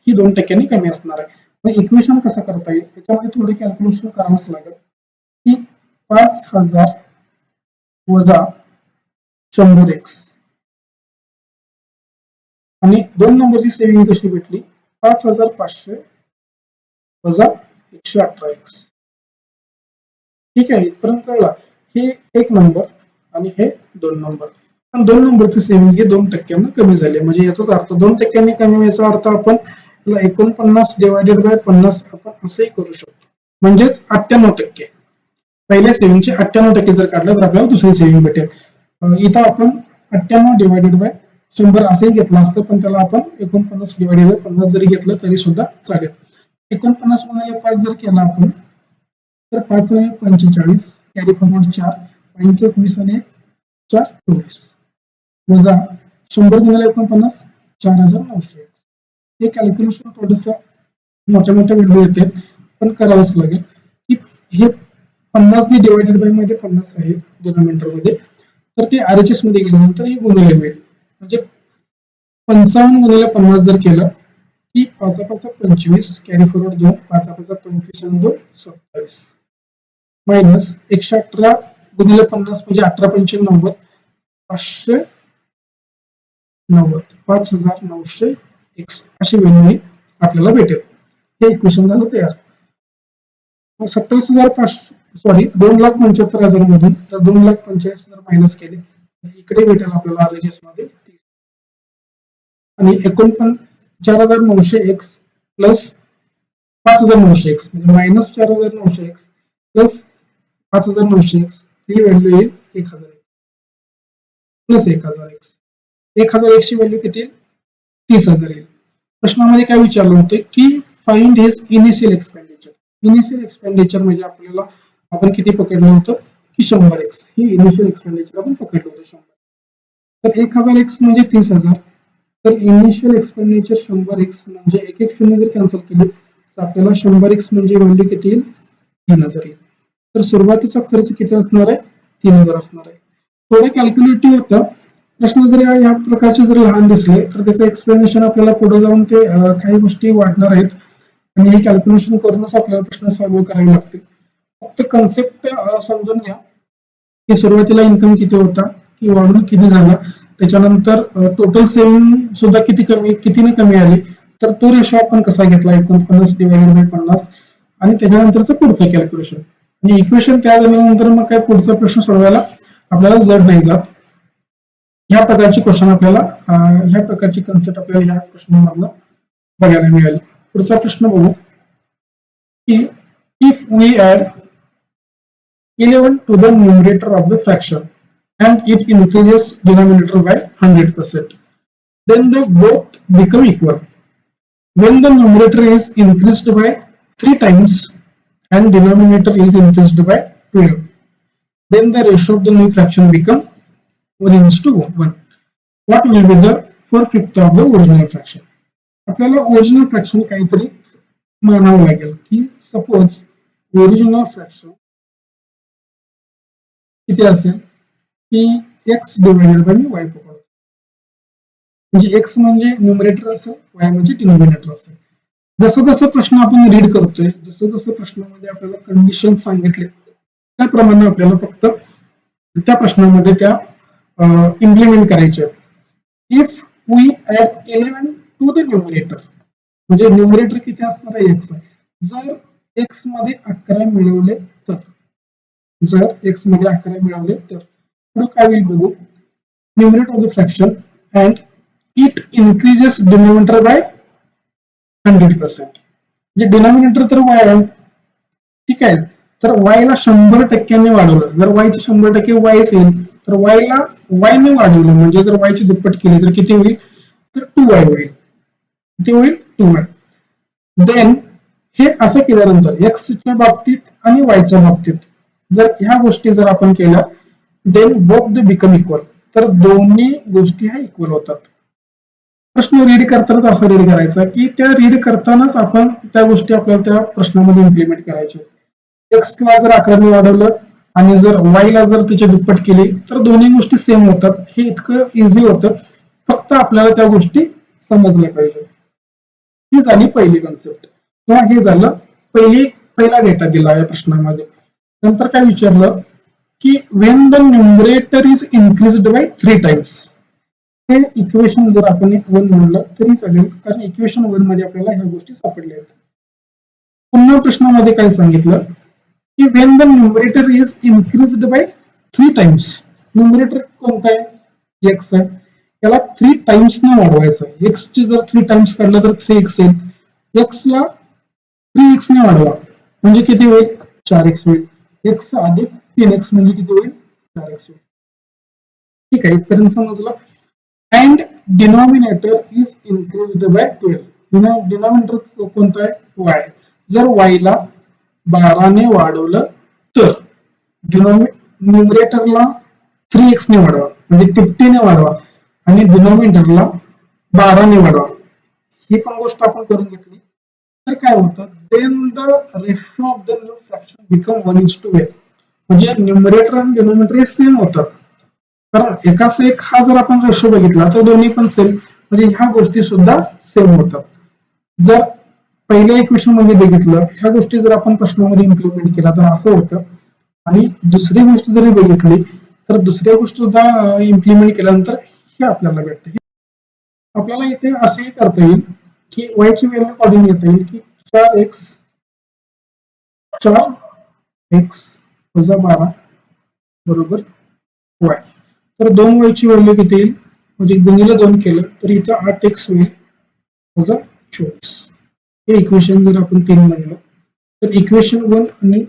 ही 2% कमी असणार आहे. मग इक्वेशन कसं करता येईल त्याच्यामध्ये थोडे कॅल्क्युलेशन करावंच लागेल की 5,000 वजा 100x आणि 2 नंबरची सेव्हिंग कशी भेटली? 5,500 वजा 118x. ठीक आहे, इथपर्यंत कळला. हे एक नंबर आणि हे 2 नंबर. पण 2 नंबरची सेव्हिंग हे 2% कमी झाले. म्हणजे याचाच अर्थ 2% कमी व्हायचा अर्थ आपण त्याला 49 डिवायडेड बाय 50 आपण असंही करू शकतो, म्हणजेच 98%. पहिल्या सेव्हिंगचे 98% जर काढलं तर आपल्याला दुसरी सेव्हिंग भेटेल. इथं आपण 98 डिवायडेड बाय 100 असंही घेतलं असतं, पण त्याला आपण 49 डिवायडेड बाय 50 जरी घेतलं तरी सुद्धा चालेल. 49 गुणिले 5 जर केला आपण तर 5 45, कॅरी फॉरवर्ड 4, 5 20 आणि 4 24, वजा 100 गुणिले 49 4900. हे कॅल्क्युलेशन थोडस मोठ्या मोठ्या व्हॅल्यू येते, पण करावंच लागेल. की हे 50 जे डिवायडेड बाय मध्ये 50 आहे डिनॉमिनेटर मध्ये, तर ते RHS मध्ये गेल्यानंतर हे गुणिले मिळेल. म्हणजे 55 गुणिले 50 जर केलं की 5 5 25, कॅरी फॉरवर्ड 2, 5 5 25 आणि 2 27, मायनस 118 गुणिले 50 म्हणजे 18 पंचे 90, 590, 5900 x अशी व्हॅल्यू आपल्याला भेटेल. हे इक्वेशन झालं तयार. 2,75,000 मधून तर 2,45,000 जर मायनस केले इकडे भेटेल आपल्याला RHS मध्ये 30, आणि 4,900x प्लस 5,900x म्हणजे मायनस 4,900x प्लस 5,900x ही व्हॅल्यू येईल 1,000 प्लस 1,000x. 1,000x ची व्हॅल्यू किती येईल? 30,000 येईल. प्रश्नामध्ये काय विचारलं होतं की find his initial expenditure. Initial expenditure म्हणजे आपल्याला आपण किती पकडलं होतं की 100x. ही इनिशियल एक्सपेंडिचर आपण पकडलं होतं 100. तर 1,000x म्हणजे 30,000. तर इनिशियल एक्सपेंडिचर 100x म्हणजे एक एक शून्य जर कॅन्सल केले तर आपल्याला 100x म्हणजे व्हॅल्यू किती येईल? 3,000 येईल. तर सुरुवातीचा खर्च किती असणार आहे? 3,000 असणार आहे. थोडं कॅल्क्युलेटिव्ह होतं. प्रश्न जर या प्रकारचे जर लहान दिसले तर त्याचं एक्सप्लेनेशन आपल्याला पुढे जाऊन ते काही गोष्टी वाढणार आहेत आणि हे कॅल्क्युलेशन करूनच आपल्याला प्रश्न सॉल्व्ह करावे लागतील. फक्त कन्सेप्ट समजून घ्या की सुरुवातीला इन्कम किती होता की वाढून किती झाला, त्याच्यानंतर टोटल सेव्हिंग सुद्धा कितीने कमी आली, तर तो रेशो आपण कसा घेतला 49 डिवायडेड बाय 50, आणि त्याच्यानंतरचं पुढचं कॅल्क्युलेशन आणि इक्वेशन त्या झाल्यानंतर मग काय पुढचा प्रश्न सोडवायला आपल्याला जड नाही जात. ह्या प्रकारची क्वेश्चन आपल्याला ह्या प्रकारची कन्सेप्ट आपल्याला ह्या प्रश्नामधनं बघायला मिळाली. पुढचा प्रश्न बघू की if we add 11 to the numerator of the fraction and it increases denominator by 100%, then the both become equal. When the numerator is increased by 3 times and denominator is increased by 12, then the ratio of the new fraction become 1:1. What will be the 4/5 of the original fraction? आपल्याला original fraction काहीतरी मानावं लागेल की suppose original fraction किती असेल की x divided by y पकडू, म्हणजे x म्हणजे न्यूमरेटर असेल, y म्हणजे डिनॉमिनेटर असेल. जसं जसं प्रश्न आपण रीड करतोय, जसं जसं प्रश्नामध्ये आपल्याला कंडिशन सांगितले त्याप्रमाणे आपल्याला फक्त त्या प्रश्नामध्ये त्या इम्प्लिमेंट करायच्या. If we add 11 to the numerator, म्हणजे न्यूमरेटर किती असणार आहे x. जर x मध्ये 11 मिळवले तर, जर x मध्ये 11 मिळवले तर पुढे काय होईल बघू. Numerator of the fraction and it increases denominator by 100%. म्हणजे डिनॉमिनेटर तर y आहे, ठीक आहे, तर y ला 100% वाढवलं, जर y चे 100% y येईल तर y ला y ने वाढवलं म्हणजे जर y ची दुप्पट केली तर किती होईल, तर 2y होईल. किती होईल? 2y. देन हे असं केल्यानंतर x च्या बाबतीत आणि y च्या बाबतीत जर ह्या गोष्टी जर आपण केल्या then both the become equal, तर दोन्ही गोष्टी ह्या इक्वल होतात. प्रश्न रीड करतानाच असं रीड करायचा की त्या रीड करतानाच आपण त्या गोष्टी आपल्याला त्या प्रश्नामध्ये इम्प्लिमेंट करायच्या. x ला जर 11 वाढवलं आणि जर y ला जर त्याची दुप्पट केली तर दोन्ही गोष्टी सेम होतात. हे इतकं इझी होतं, फक्त आपल्याला त्या गोष्टी समजल्या पाहिजे. ही झाली पहिली कन्सेप्ट किंवा हे झालं पहिला डेटा दिला या प्रश्नामध्ये. नंतर काय विचारलं की when the numerator is increased by 3 times. हे इक्वेशन जर आपण 1 म्हणलं तरी चालेल, कारण इक्वेशन 1 मध्ये आपल्याला ह्या गोष्टी सापडल्या आहेत. पुन्हा प्रश्नामध्ये काय सांगितलं की when the numerator is increased by 3 times. Numerator कोणता आहे? x आहे, याला 3 टाइम्स न वाढवायचं आहे. x ची जर 3 टाइम्स काढलं तर 3x येईल, x ला 3x ने वाढवा म्हणजे किती होईल 4x होईल. x अधिक 3x म्हणजे किती होईल 4x होईल. ठीक आहे इथपर्यंत समजलं. And denominator is increased by 12. Denominator कोणता आहे y. जर y ला 12 ने वाढवलं तर न्यूमरेटरला 3x ने वाढवा म्हणजे 50 ने वाढवा आणि डिनॉमिनेटरला 12 ने वाढवा. ही पण गोष्ट आपण करून घेतली तर काय होतं then the ratio of the new fraction become 1:12 म्हणजे न्यूमरेटर आणि डिनॉमिनेटर हे सेम होतात. कारण एकाच एक हा जर आपण रेशो बघितला तर दोन्ही पण सेम म्हणजे ह्या गोष्टी सुद्धा सेम होतात. जर पहिल्या इक्वेशन मध्ये बघितलं ह्या गोष्टी जर आपण प्रश्नामध्ये इम्प्लिमेंट केला तर असं होतं आणि दुसरी गोष्ट जरी बघितली तर दुसऱ्या गोष्टी सुद्धा इम्प्लिमेंट केल्यानंतर हे आपल्याला भेटतं. आपल्याला इथे असंही करता येईल की y ची व्हॅल्यू काढून घेता येईल की 4x वजा 12 बरोबर y. तर 2y ची व्हॅल्यू किती येईल म्हणजे गुणिले 2 केलं तर इथं 8x होईल वजा 24. हे इक्वेशन जर आपण 3 म्हणलं तर इक्वेशन 1 आणि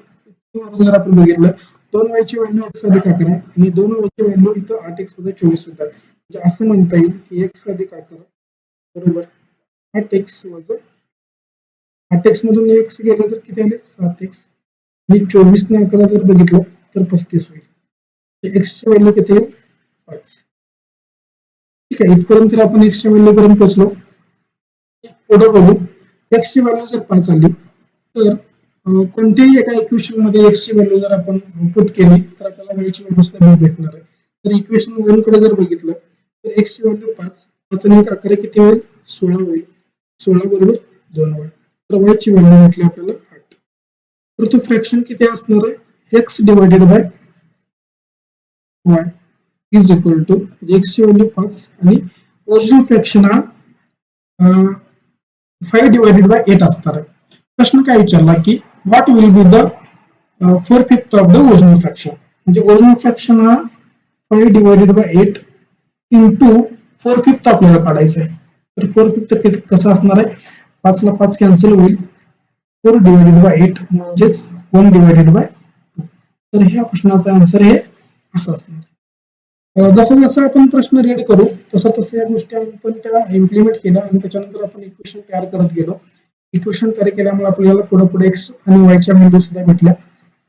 2 जर आपण बघितलं 2y ची व्हॅल्यू x अधिक 11 आणि 2y ची व्हॅल्यू इथं 8x वजा 24 होतात. म्हणजे असं म्हणता येईल की x अधिक 11 बरोबर 8x वजा 8x मधून x गेलं तर किती आले 7x आणि 24 ने 11 जर बघितलं तर 35 होईल. x ची व्हॅल्यू किती येईल 5. ठीक आहे इथपर्यंत आपण x च्या व्हॅल्यू पर्यंत पोहोचलो. पुढे बघू x ची व्हॅल्यू जर 5 आली तर कोणत्याही एका इक्वेशन मध्ये x ची व्हॅल्यू जर आपण पुट केली तर आपल्याला y ची व्हॅल्यू सुद्धा भेटणार आहे. तर इक्वेशन 1 कडे जर बघितलं तर x ची व्हॅल्यू 5 आणि 11 किती होईल 16 होईल. 16 बरोबर 2y. तर y ची व्हॅल्यू भेटली आपल्याला 8. तर तो फ्रॅक्शन किती असणार आहे x divided by y is equal to x ची व्हॅल्यू 5 आणि ओरिजिनल फ्रॅक्शन हा 5 डिवायडेड बाय 8 असणार आहे. प्रश्न काय विचारला की what will be the 4/5 of the original fraction म्हणजे ओरिजिनल फ्रॅक्शन हा 5 डिवायडेड बाय 8 इंटू 4/5 आपल्याला काढायचं आहे. तर 4/5 कसं असणार आहे 5 ला 5 कॅन्सल होईल 4 डिवायडेड बाय 8 म्हणजेच 1 डिवायडेड बाय 2. तर ह्या प्रश्नाचा आन्सर हे असं असणार. जसं जसं आपण प्रश्न रीड करू तसं तसं या गोष्टी आपण त्या इम्प्लिमेंट केल्या आणि त्याच्यानंतर आपण इक्वेशन तयार करत गेलो. इक्वेशन तयार केल्यामुळे आपल्याला पुढे पुढे x आणि y च्या व्हॅल्यू सुद्धा भेटल्या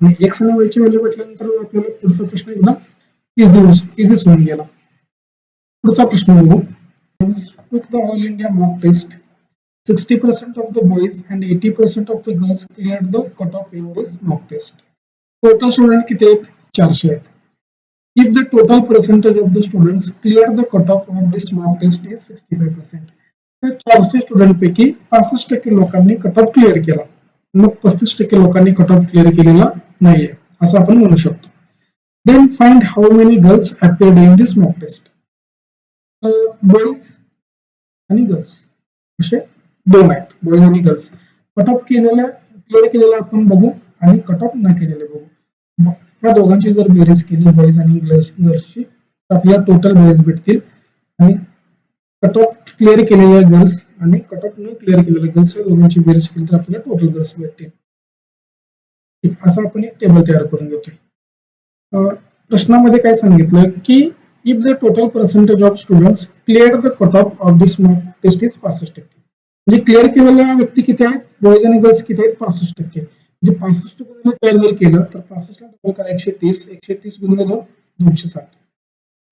आणि x आणि y ची व्हॅल्यू भेटल्यानंतर आपल्याला पुढचा प्रश्न एकदम इझी होऊन गेला. पुढचा प्रश्न बघू. Took the all India mock test. 60% of the boys and 80% of the girls cleared the cutoff in this mock test. Total student किती आहेत 400 आहेत. If the total percentage of the students cleared the cutoff of this mock test is 65%. तर 400 student पैकी 65% लोकांनी cut off clear केला मग 35% लोकांनी cut off clear केलेला नाहीये असं आपण म्हणू शकतो. Then find how many girls appeared in this mock test. Boys आणि गर्ल्स असे दोन आहेत बॉईज आणि गर्ल्स. कट ऑफ केलेल्या क्लिअर केलेला आपण बघू आणि कट ऑफ न केलेले बघू. या दोघांची जर बेरीज केली बॉईज आणि गर्ल्सची तर आपल्याला टोटल बॉईज भेटतील आणि कट ऑफ क्लिअर केलेल्या गर्ल्स आणि कट ऑफ न क्लिअर केलेल्या गर्ल्स या दोघांची बेरीज केली तर आपल्याला टोटल गर्ल्स भेटतील. असं आपण एक टेबल तयार करून घेतोय. प्रश्नामध्ये काय सांगितलं की if the total percentage of students clear the cut off of this mock test is 65%. म्हणजे क्लिअर केलेल्या व्यक्ती किती आहेत बॉईज आणि गर्ल्स किती आहेत 65%. म्हणजे 65 गुणिले 4 जर केलं तर 65 ला डबल करा 130 130 गुणिले 2 260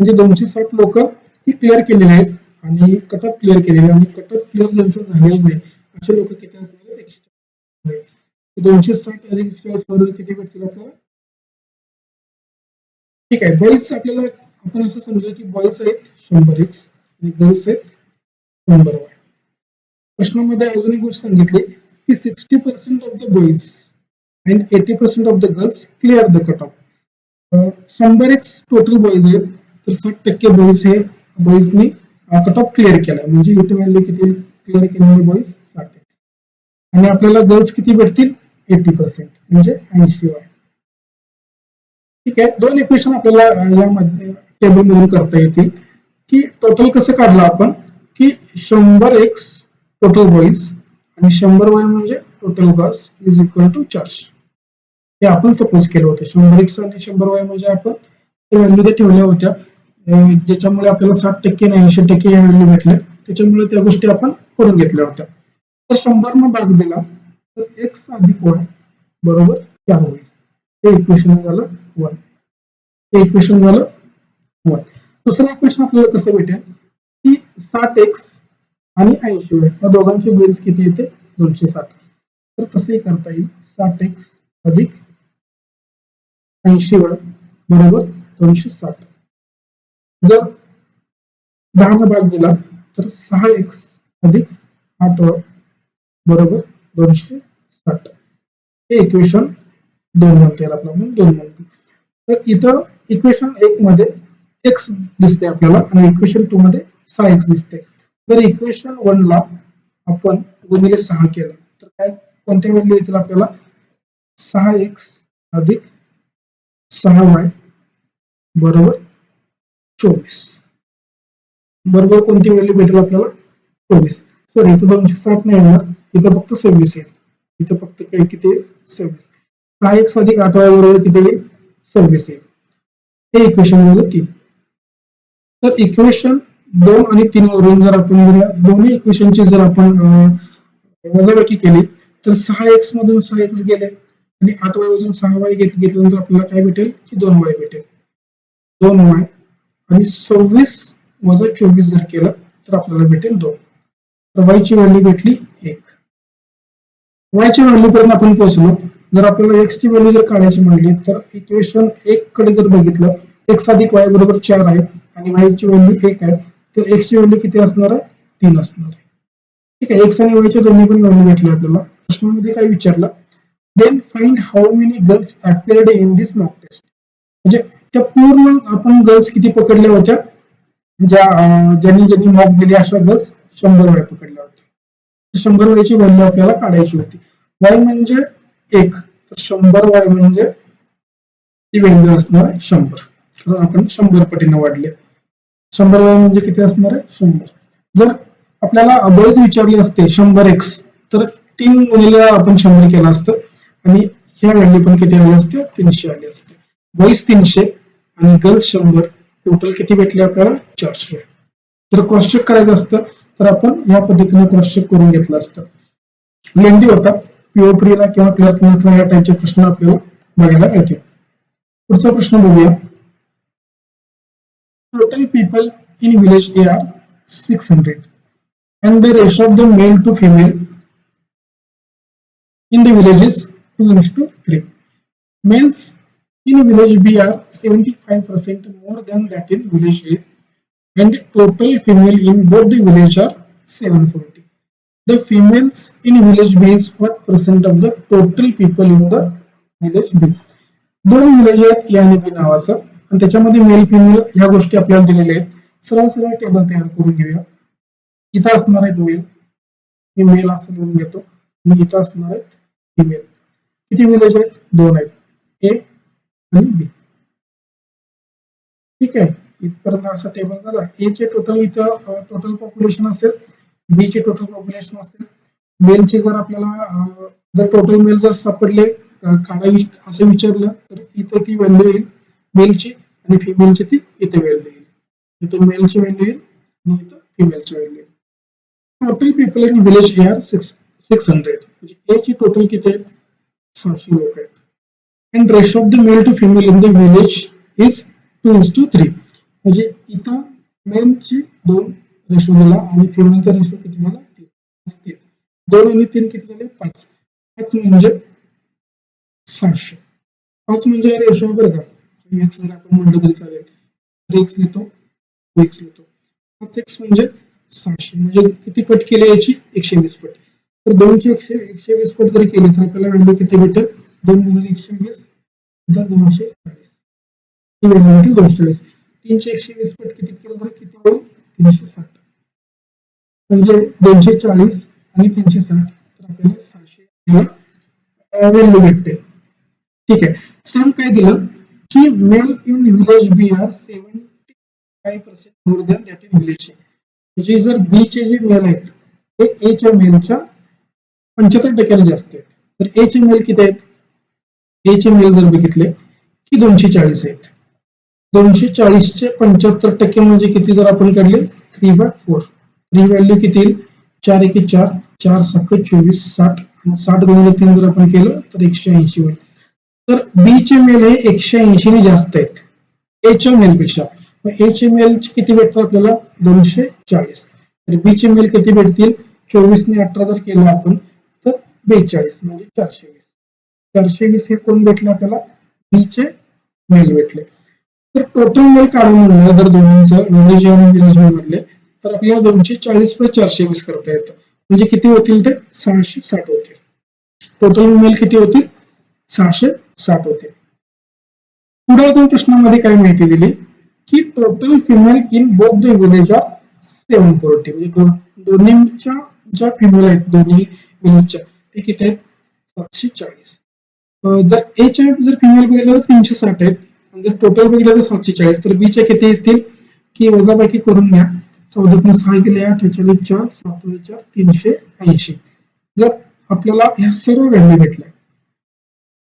म्हणजे 260 लोक ही क्लिअर केलेले आहेत आणि कट ऑफ क्लिअर केलेले आणि कट ऑफ क्लिअर ज्यांचं झालेलं नाही असे लोक किती असणार आहेत 140. 260 अधिक 140 बरोबर किती भेटतील आपल्याला. ठीक आहे बॉईज आपल्याला आपण असं समजूया की बॉईज आहेत 100x आणि गर्ल्स आहेत 100y. प्रश्नामध्ये अजून एक गोष्ट सांगितली की 60% of the boys and 80% of the girls clear the cutoff. 100x total boys आहेत तर 60% बॉईज हे बॉईजनी कट ऑफ क्लिअर केलाय म्हणजे इथे व्हॅल्यू किती क्लिअर केलेले बॉईज 60x आणि आपल्याला गर्ल्स किती भेटतील 80% म्हणजे 80y. ठीक आहे दोन इक्वेशन आपल्याला यामध्ये टेबल मधून करता येतील की टोटल कसं काढलं आपण की 100x टोटल बॉईज आणि 100y म्हणजे total gross is equal to 400. हे आपण सपोज केलं होतं. 100x आणि 100y म्हणजे आपण ते व्हॅल्यू ते ठेवल्या होत्या, ज्याच्यामुळे आपल्याला 60% आणि 80% या व्हॅल्यू भेटल्या. त्याच्यामुळे त्या गोष्टी आपण करून घेतल्या होत्या. तर 100 न भाग दिला तर x अधिक y बरोबर 4 होईल. हे इक्वेशन झालं 1. हे इक्वेशन झालं 1. दुसरं इक्वेशन आपल्याला कसं भेटेल की 60x आणि 80y या दोघांची बेरीज किती येते 260. तर तसंही करता येईल. 60x अधिक 80y बरोबर 260. जर 10 न भाग दिला तर 6x अधिक 8y बरोबर 260. हे इक्वेशन 2 म्हणता येईल आपल्याला, 2 म्हणतो. तर इथं इक्वेशन 1 मध्ये x दिसते आपल्याला आणि इक्वेशन 2 मध्ये 6x दिसते. जर इक्वेशन 1 ला आपण गुणिले 6 केलं तर काय कोणत्या व्हॅल्यू येतील आपल्याला 6x अधिक 6y बरोबर 24. बरोबर कोणती व्हॅल्यू भेटेल आपल्याला 24. सॉरी इथं 260 नाही येणार, इथं फक्त 26 येईल. इथं फक्त काही किती येईल 26. 6x अधिक 8y बरोबर किती येईल 26 येईल. हे इक्वेशन झालं 3. तर इक्वेशन 2 आणि 3 वरून जर आपण दोन्ही इक्वेशनची जर आपण वजाबाकी केली तर 6x मधून 6x गेले आणि 8y मधून 6y घेतल्यानंतर आपल्याला काय भेटेल की 2y भेटेल. 2y आणि 26 वजा 24 जर केलं तर आपल्याला भेटेल 2. तर y ची व्हॅल्यू भेटली 1. y च्या व्हॅल्यू पर्यंत आपण पोहोचलो. जर आपल्याला x ची व्हॅल्यू जर काढायची म्हणली तर इक्वेशन 1 कडे जर बघितलं x अधिक y बरोबर 4 आहे आणि y ची व्हॅल्यू 1 आहे, तर x ची व्हॅल्यू किती असणार आहे 3 असणार आहे. ठीक आहे, x आणि y च्या दोन्ही पण व्हॅल्यू भेटले आपल्याला. प्रश्नामध्ये काय विचारलं, then find how many girls appeared in this mock test. म्हणजे त्या पूर्ण आपण गर्ल्स किती पकडल्या होत्या, ज्यांनी मॉक दिली अशा गर्ल्स 100 वेळा पकडल्या होत्या. 100 वेळची व्हॅल्यू आपल्याला काढायची होती. y म्हणजे 1 तर 100 y म्हणजे ती व्हॅल्यू असणार आहे 100. तर आपण 100 पटीने वाढले. 100 y म्हणजे किती असणार आहे 100. जर आपल्याला बेरीज विचारली असते 100x तर 3 गुणिले आपण 100 केलं असतं आणि ह्या व्हॅल्यू पण किती आले असते 300 आले असते. बॉईज 300 आणि गर्ल्स 100, टोटल किती भेटले आपल्याला 400. जर क्रॉस चेक करायचं असतं तर आपण या पद्धतीने क्रॉस चेक करून घेतलं असतं. लेंदी होता, पीओप्रीला किंवा क्लर्क मेन्सला या टाईपचे प्रश्न आपल्याला बघायला मिळतील. पुढचा प्रश्न बघूया. Total people in village A are 600 and the ratio of the male to female in the village is 2:3. Males in village B are 75% more than that in village A and total female in both the village are 740. The females in village B is what percent of the total people in the village B. दोन village आहेत A आणि B नावाचं आणि त्याच्यामध्ये male female ह्या गोष्टी आपल्याला दिलेल्या आहेत. सरळ सरळ टेबल तयार करून घेऊया. इथं असणार आहेत मेल, मी मेल असं लिहून घेतो आणि इथं असणार आहेत फिमेल. किती विलेज आहेत 2 आहेत, A आणि B. ठीक आहे, इथपर्यंत असा टेबल झाला. A चे टोटल इथं टोटल पॉप्युलेशन असेल, B चे टोटल पॉप्युलेशन असेल. मेलचे जर आपल्याला जर टोटल मेल जर सापडले काढावी असं विचारलं तर इथं ती व्हॅल्यू येईल मेलची आणि फिमेलची ती इथे व्हॅल्यू येईल. इथं मेलची व्हॅल्यू येईल आणि इथं फिमेलची व्हॅल्यू येईल. Total people in village A are 600. म्हणजे ए ची टोटल किती आहेत 600 लोक आहेत. And ratio of the male to female in the village is 2:3. म्हणजे इथं मेलची 2 रेशो दिला आणि फिमेलचा रेशो किती झाला 3 असतील. 2 आणि 3 किती झाले 5. 5 म्हणजे 600. 5 म्हणजे रेशो बरं का, एक्स जर आपण म्हणलं तरी चालेल. तर एक्स लिहितो, एक्स लिहितो. 5x म्हणजे 600. म्हणजे किती पट केली याची 120 पट. तर 2 ची 120 पट जरी केली तर आपल्याला व्हॅल्यू किती भेटेल 2 गुणिले 120 तर 240. ही व्हॅल्यू भेटेल 240. 3 ची 120 पट किती केलं तर किती होईल 360. म्हणजे 240 आणि 360 तर आपल्याला 600 व्हॅल्यू भेटते. ठीक आहे. सेम काय दिलं की male in village B are 75% more than that in village A. म्हणजे जर बी चे जे मेल आहेत ते ए च्या मेलच्या 75% जास्त आहेत. तर ए चे मेल किती आहेत? ए चे मेल जर बघितले की 240 आहेत. 240 चे 75% म्हणजे किती जर आपण काढले 3/4. 3 व्हॅल्यू किती येईल? 4 एके 4, 4 7 24, 60 आणि 60 गुणिले 3 जर आपण केलं तर 180 होईल. तर बी चे मेल हे 180 ने जास्त आहेत ए च्या मेल पेक्षा. ए चे मेल किती भेटतात आपल्याला? 240. तर बी चे मेल किती भेटतील? 24 ने 18 जर केलं आपण तर 42 म्हणजे 420. 420 हे कोण भेटले आपल्याला? बी चे मेल भेटले. तर टोटल मेल काढून म्हणलं जर दोन्हींचं इंग्रजी आणि इंग्रजी मधले तर आपल्याला 240 + 420 करता येतं. म्हणजे किती होतील ते? 660 होतील. टोटल मेल किती होतील? 660 होतील. पुढे अजून प्रश्नामध्ये काय माहिती दिली की total female in both the village are 740. म्हणजे दोन्हीच्या ज्या फिमेल आहेत दोन्ही विलेजच्या ते किती आहेत? 740. जर ए च्या जर फिमेल बघितलं तर 360 आहेत. जर टोटल बघितलं तर 740. तर बी च्या किती येतील? की वजाबाकी करून घ्या. 14 6 गेले 8, 4 4, 7 4, 380. जर आपल्याला ह्या सर्व व्हॅल्यू भेटल्या,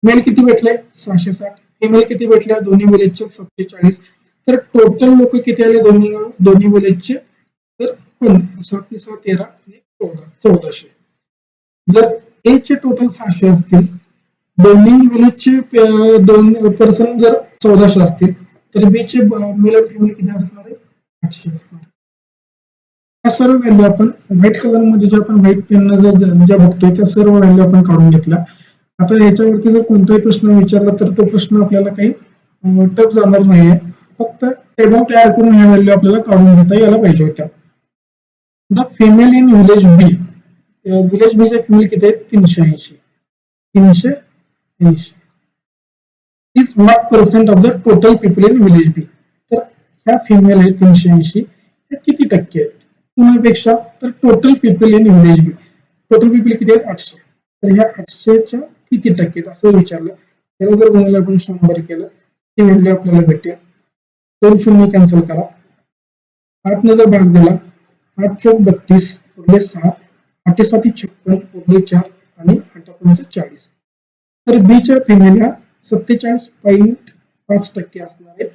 मेल किती भेटले? 660. फिमेल किती भेटल्या? दोन्ही विलेजचे 740. तर टोटल लोक किती आले दोन्ही विलेजचे? तर 7 6 13 आणि 1400. जर ए चे टोटल 600 असतील, दोन्ही विलेजचे 2 पर्सन जर 1400 असतील, तर बी चे मेल आणि फिमेल किती असणार आहेत? 800 असणार. या सर्व व्हॅल्यू आपण व्हाईट कलर मध्ये जे आपण व्हाईट पेन ज्या बघतोय त्या सर्व व्हॅल्यू आपण काढून घेतल्या. आता याच्यावरती जर कोणताही प्रश्न विचारला तर तो प्रश्न आपल्याला काही टफ जाणार नाहीये. फक्त टेबल तयार करून ह्या व्हॅल्यू आपल्याला काढून घेता यायला पाहिजे होत्या. The female in village B, village B चे फिमेल किती आहेत? 380. 380 is what percent of the total people in village B. तर ह्या फिमेल आहे 380 हे किती टक्के आहेत पुण्यापेक्षा? तर total people in village B, total people किती आहेत? 800. तर ह्या 800च्या किती टक्के असं विचारलं. त्याला जर गुणिले आपण 100 केलं ती व्हॅल्यू आपल्याला भेटेल. 2 शून्य कॅन्सल करा. 8 ने जर भाग दिला 8 चौक 32 उरले 6, 8 7 56 उरले 4 आणि 8 5 40. तर बी च्या फिमेल ह्या 47.5% असणार आहेत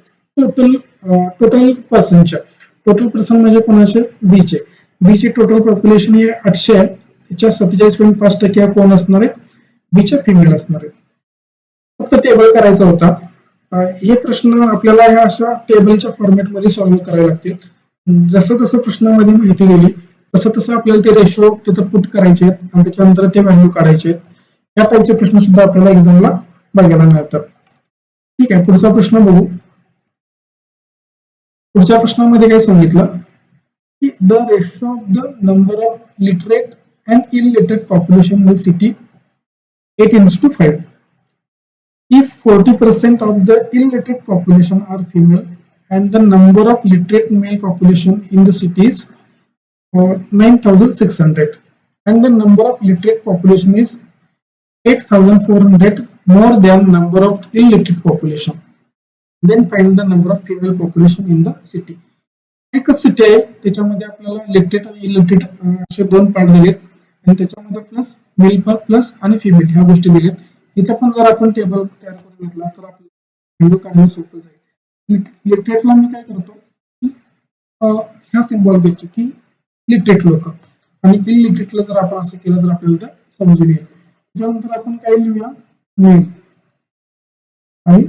टोटल पर्सनच्या. टोटल पर्सन म्हणजे कोणाचे? बी चे. बी चे टोटल पॉप्युलेशन हे 800 आहे. त्याच्या 47.5% कोण असणार आहेत? बी च्या फिमेल असणार आहेत. फक्त टेबल करायचा होता. हे प्रश्न आपल्याला ह्या अशा टेबलच्या फॉर्मॅटमध्ये सॉल्व्ह करावे लागतील. जसं जसं प्रश्नामध्ये माहिती दिली तसं तसं आपल्याला ते रेशो तिथं पुट करायचे आहेत आणि त्याच्यानंतर ते व्हॅल्यू काढायचे आहेत. या टाईपचे प्रश्न सुद्धा आपल्याला एक्झामला बघायला मिळतात. ठीक आहे, पुढचा प्रश्न बघू. पुढच्या प्रश्नामध्ये काय सांगितलं की the ratio of the number of literate and illiterate population in the city 8:5. If 40% of the illiterate population are female and the number of literate male population in the city is 9,600 and the number of literate population is 8,400 more than number of illiterate population, then find the number of female population in the city. एकच city आहे त्याच्यामध्ये आपल्याला literate आणि illiterate असे दोन part दिलेत आणि त्याच्यामध्ये प्लस मेल प्लस आणि फिमेल ह्या गोष्टी दिलेत. इथे पण जर आपण टेबल तयार करून घेतला तर आपल्याला व्हॅल्यू काढणं सोपं जाईल. लिटरेटला मी काय करतो की ह्या सिम्बॉल देतो की लिटरेट लोक आणि इलिटरेटला जर आपण असं केलं तर आपल्याला ते समजून येईल. त्याच्यानंतर आपण काय लिहूया? मेल आणि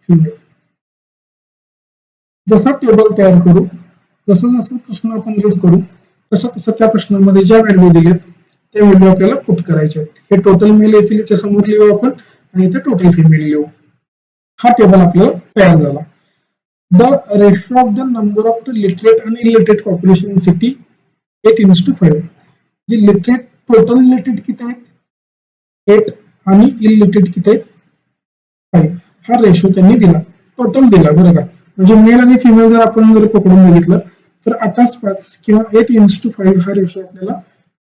फिमेल. जसा टेबल तयार करू जसं जसं प्रश्न आपण रीड करू तसं तसं त्या प्रश्नामध्ये ज्या व्हॅल्यू दिलेत त्या व्हॅल्यू आपल्याला पुट करायचे आहेत. हे टोटल मेल येतील याच्या समोर लिहू आपण आणि इथे टोटल फिमेल लिहू. हा टेबल आपल्याला तयार झाला. The ratio of the number of the literate आणि इलिटरेट पॉप्युलेशन इन सिटी 8:5. जे लिटरेट टोटल लिटरेट किती आहेत? 8 आणि इलिटरेट किती आहेत? 5. हा रेशो त्यांनी दिला, टोटल दिला बरं का. म्हणजे मेल आणि फिमेल जर आपण जर पकडून बघितलं तर 8:5 किंवा 8:5 हा रेशो आपल्याला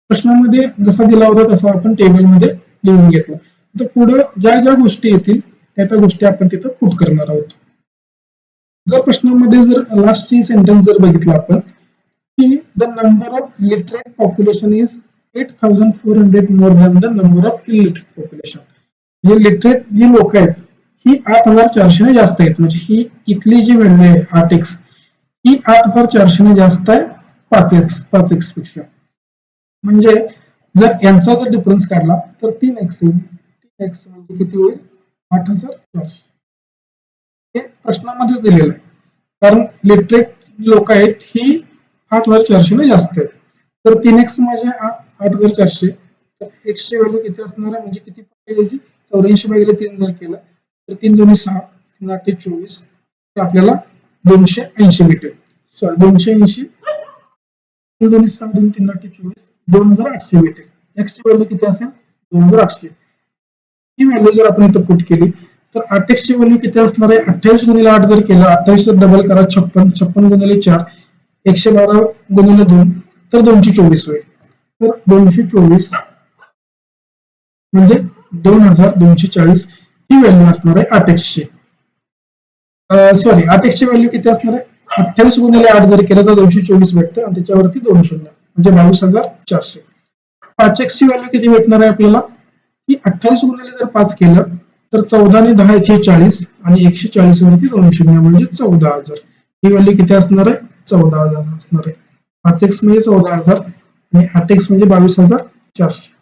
प्रश्नामध्ये जसा दिला होता तसा आपण टेबलमध्ये लिहून घेतला. तर पुढे ज्या ज्या गोष्टी येतील त्या त्या गोष्टी आपण तिथं पुट करणार आहोत. जर प्रश्नामध्ये जर लास्टची सेंटेन्स जर बघितलं आपण की the number of literate population is 8,400 more than the number of illiterate population. जे लिटरेट जी लोक आहेत ही 8,400 ने जास्त आहेत. म्हणजे ही इथली जी व्हॅल्यू आहे 8x ही 8,400 ने जास्त आहे 5x पेक्षा. म्हणजे जर यांचा जर डिफरन्स काढला तर 3x येईल. 3x म्हणजे किती होईल 8,400. हे प्रश्नामध्येच दिलेलं आहे. कारण लिटरेट लोक आहेत ही 8,400 ने जास्त आहेत. तर 3x म्हणजे 8,400. तर x ची व्हॅल्यू किती असणार आहे म्हणजे किती यायची 84 भागिले 3 जर केलं तर 3 दोन्ही 6 3 8 24 तर आपल्याला 280 भेटेल. सॉरी 280 3 दोन्ही 6 2 3 8 24 2800 भेटेल. x ची व्हॅल्यू किती असेल 2800. ही व्हॅल्यू जर आपण इथं पुट केली तर 8x ची व्हॅल्यू किती असणार आहे 28 गुणिले 8 जर केलं 28 डबल करा 56 56 गुणिले 4 112 गुणिले 2 तर 224 होईल. तर 224 म्हणजे 2240 ही व्हॅल्यू असणार आहे 8x ची. सॉरी 8x ची व्हॅल्यू किती असणार आहे 28 गुणिले 8 जर केलं तर 224 भेटतं आणि त्याच्यावरती 2 शून्य म्हणजे 22,400. 5x ची व्हॅल्यू किती भेटणार आहे आपल्याला की 28 गुणिले जर 5 केलं तर 14 आणि 10 140 आणि 140 वरती 2 शून्य म्हणजे 14,000. ही व्हॅल्यू किती असणार आहे 14,000 असणार आहे. 5x म्हणजे 14,000 आणि 8x म्हणजे 22,400.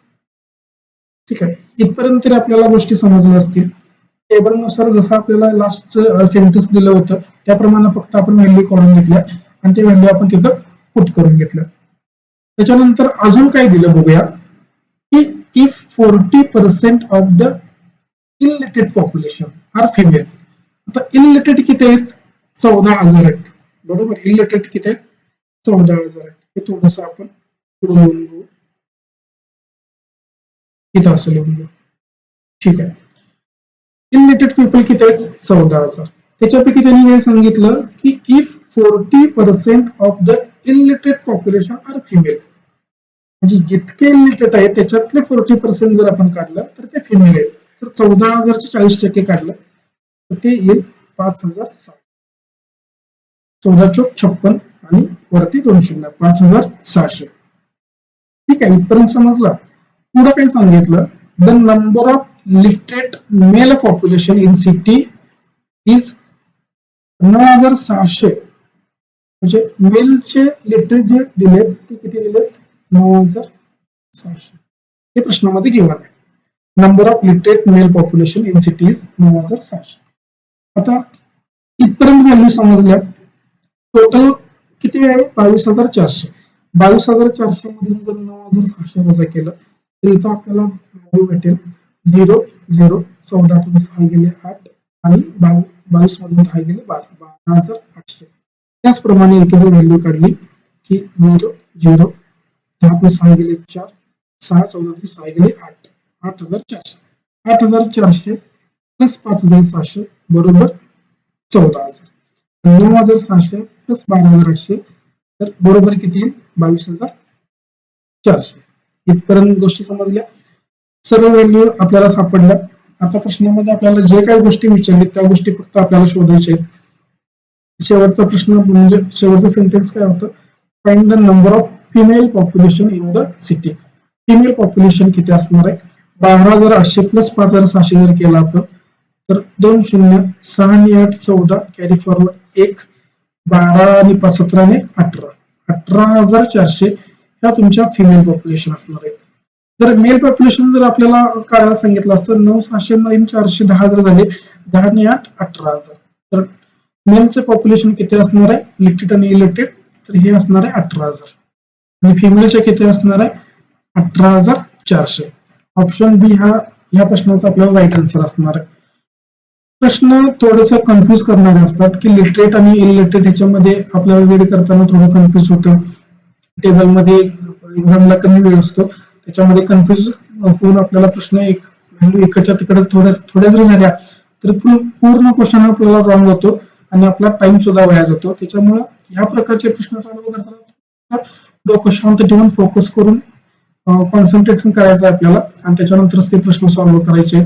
ठीक आहे. इथपर्यंत तरी आपल्याला गोष्टी समजल्या असतील. टेबलनुसार जसं आपल्याला लास्ट सेंटेन्स दिलं होतं त्याप्रमाणे फक्त आपण व्हॅल्यू काढून घेतल्या आणि ते व्हॅल्यू आपण तिथं पुट करून घेतल्या. त्याच्यानंतर अजून काय दिलं बघूया की if 40% of the illiterate population are female. आता इलिटरेट किती आहेत 14,000 आहेत. बरोबर. इलिटरेट किती आहेत 14,000 आहेत. हे थोडस आपण पुढे लिहून घेऊ. इथं असं लिहून घेऊ. ठीक आहे. इलिटरेट पीपल किती आहेत 14,000. त्याच्यापैकी त्यांनी हे सांगितलं की if 40% of the illiterate population are female. म्हणजे जितके इलिटरेट आहेत त्याच्यातले 40% जर आपण काढलं तर ते फिमेल आहेत. तर 14,000 चे 40% काढलं तर ते येईल 5,007. 14 चोक 56 आणि वरती 2 शून्य 5,600. ठीक आहे. इथपर्यंत समजलं. पुढे काय सांगितलं the number of literate male population in city is 9,600. म्हणजे मेलचे लिटरेट जे दिलेत ते किती दिलेत 9,600. हे प्रश्नामध्ये गिवन आहे. Number of literate male population in city is 9,600. आता इथपर्यंत व्हॅल्यू समजल्या. टोटल किती आहे 22,400. 22,400 मधून जर 9,600 वजा केलं तर इथं आपल्याला व्हॅल्यू भेटेल 0 0 14 6 गेले 8 आणि 22 मधून 10 गेले 12,800. त्याचप्रमाणे इथे जर व्हॅल्यू काढली की 0 0 10 6 गेले 4 6 14 6 गेले 8 8,400. 8,400 प्लस 5,600 बरोबर 14,000. 9,600 प्लस 12,800 तर बरोबर किती येईल 22,400. इथपर्यंत गोष्टी समजल्या. सर्व व्हॅल्यू आपल्याला सापडल्या. आता प्रश्नामध्ये आपल्याला जे काही गोष्टी विचारली त्या गोष्टी फक्त आपल्याला शोधायच्या आहेत. शेवटचा प्रश्न म्हणजे शेवटचा सेंटेन्स काय होतं find the number of female population in the city. Female population किती असणार आहे 12,800 प्लस 5,600 जर केला आपण तर 2 शून्य 6 आणि 8 14 कॅरी फॉरवर्ड 1 12 आणि 5 17 आणि 18 18,400 ह्या तुमच्या फिमेल पॉप्युलेशन असणार आहेत. जर मेल पॉप्युलेशन जर आपल्याला काढायला सांगितलं असतं 9,600 मध्ये 400 10,000 झाले 10 आणि 8 18,000. तर मेलचे पॉप्युलेशन किती असणार आहे लिटरेट आणि इलिटरेट तर हे असणार आहे 18,000 आणि फिमेलचे किती असणार आहे 18,400. ऑप्शन बी हा ह्या प्रश्नाचा आपल्याला राईट आन्सर असणार आहे. प्रश्न थोडेसे कन्फ्युज करणारे असतात की लिटरेट आणि इलिटरेट ह्याच्यामध्ये आपल्याला वेळ करताना थोडं कन्फ्युज होतं. टेबलमध्ये एक्झामला कमी वेळ असतो त्याच्यामध्ये कन्फ्युज होऊन आपल्याला प्रश्न एक व्हॅल्यू इकडच्या तिकडे थोड्या जरी झाल्या तर पूर्ण क्वेश्चन आपल्याला रॉंग होतो आणि आपला टाइम सुद्धा वाया जातो. त्याच्यामुळे या प्रकारचे प्रश्न सॉल्व्ह करताना डोकं शांत ठेवून फोकस करून कॉन्सन्ट्रेशन करायचं आहे आपल्याला आणि त्याच्यानंतरच ते प्रश्न सॉल्व्ह करायचे.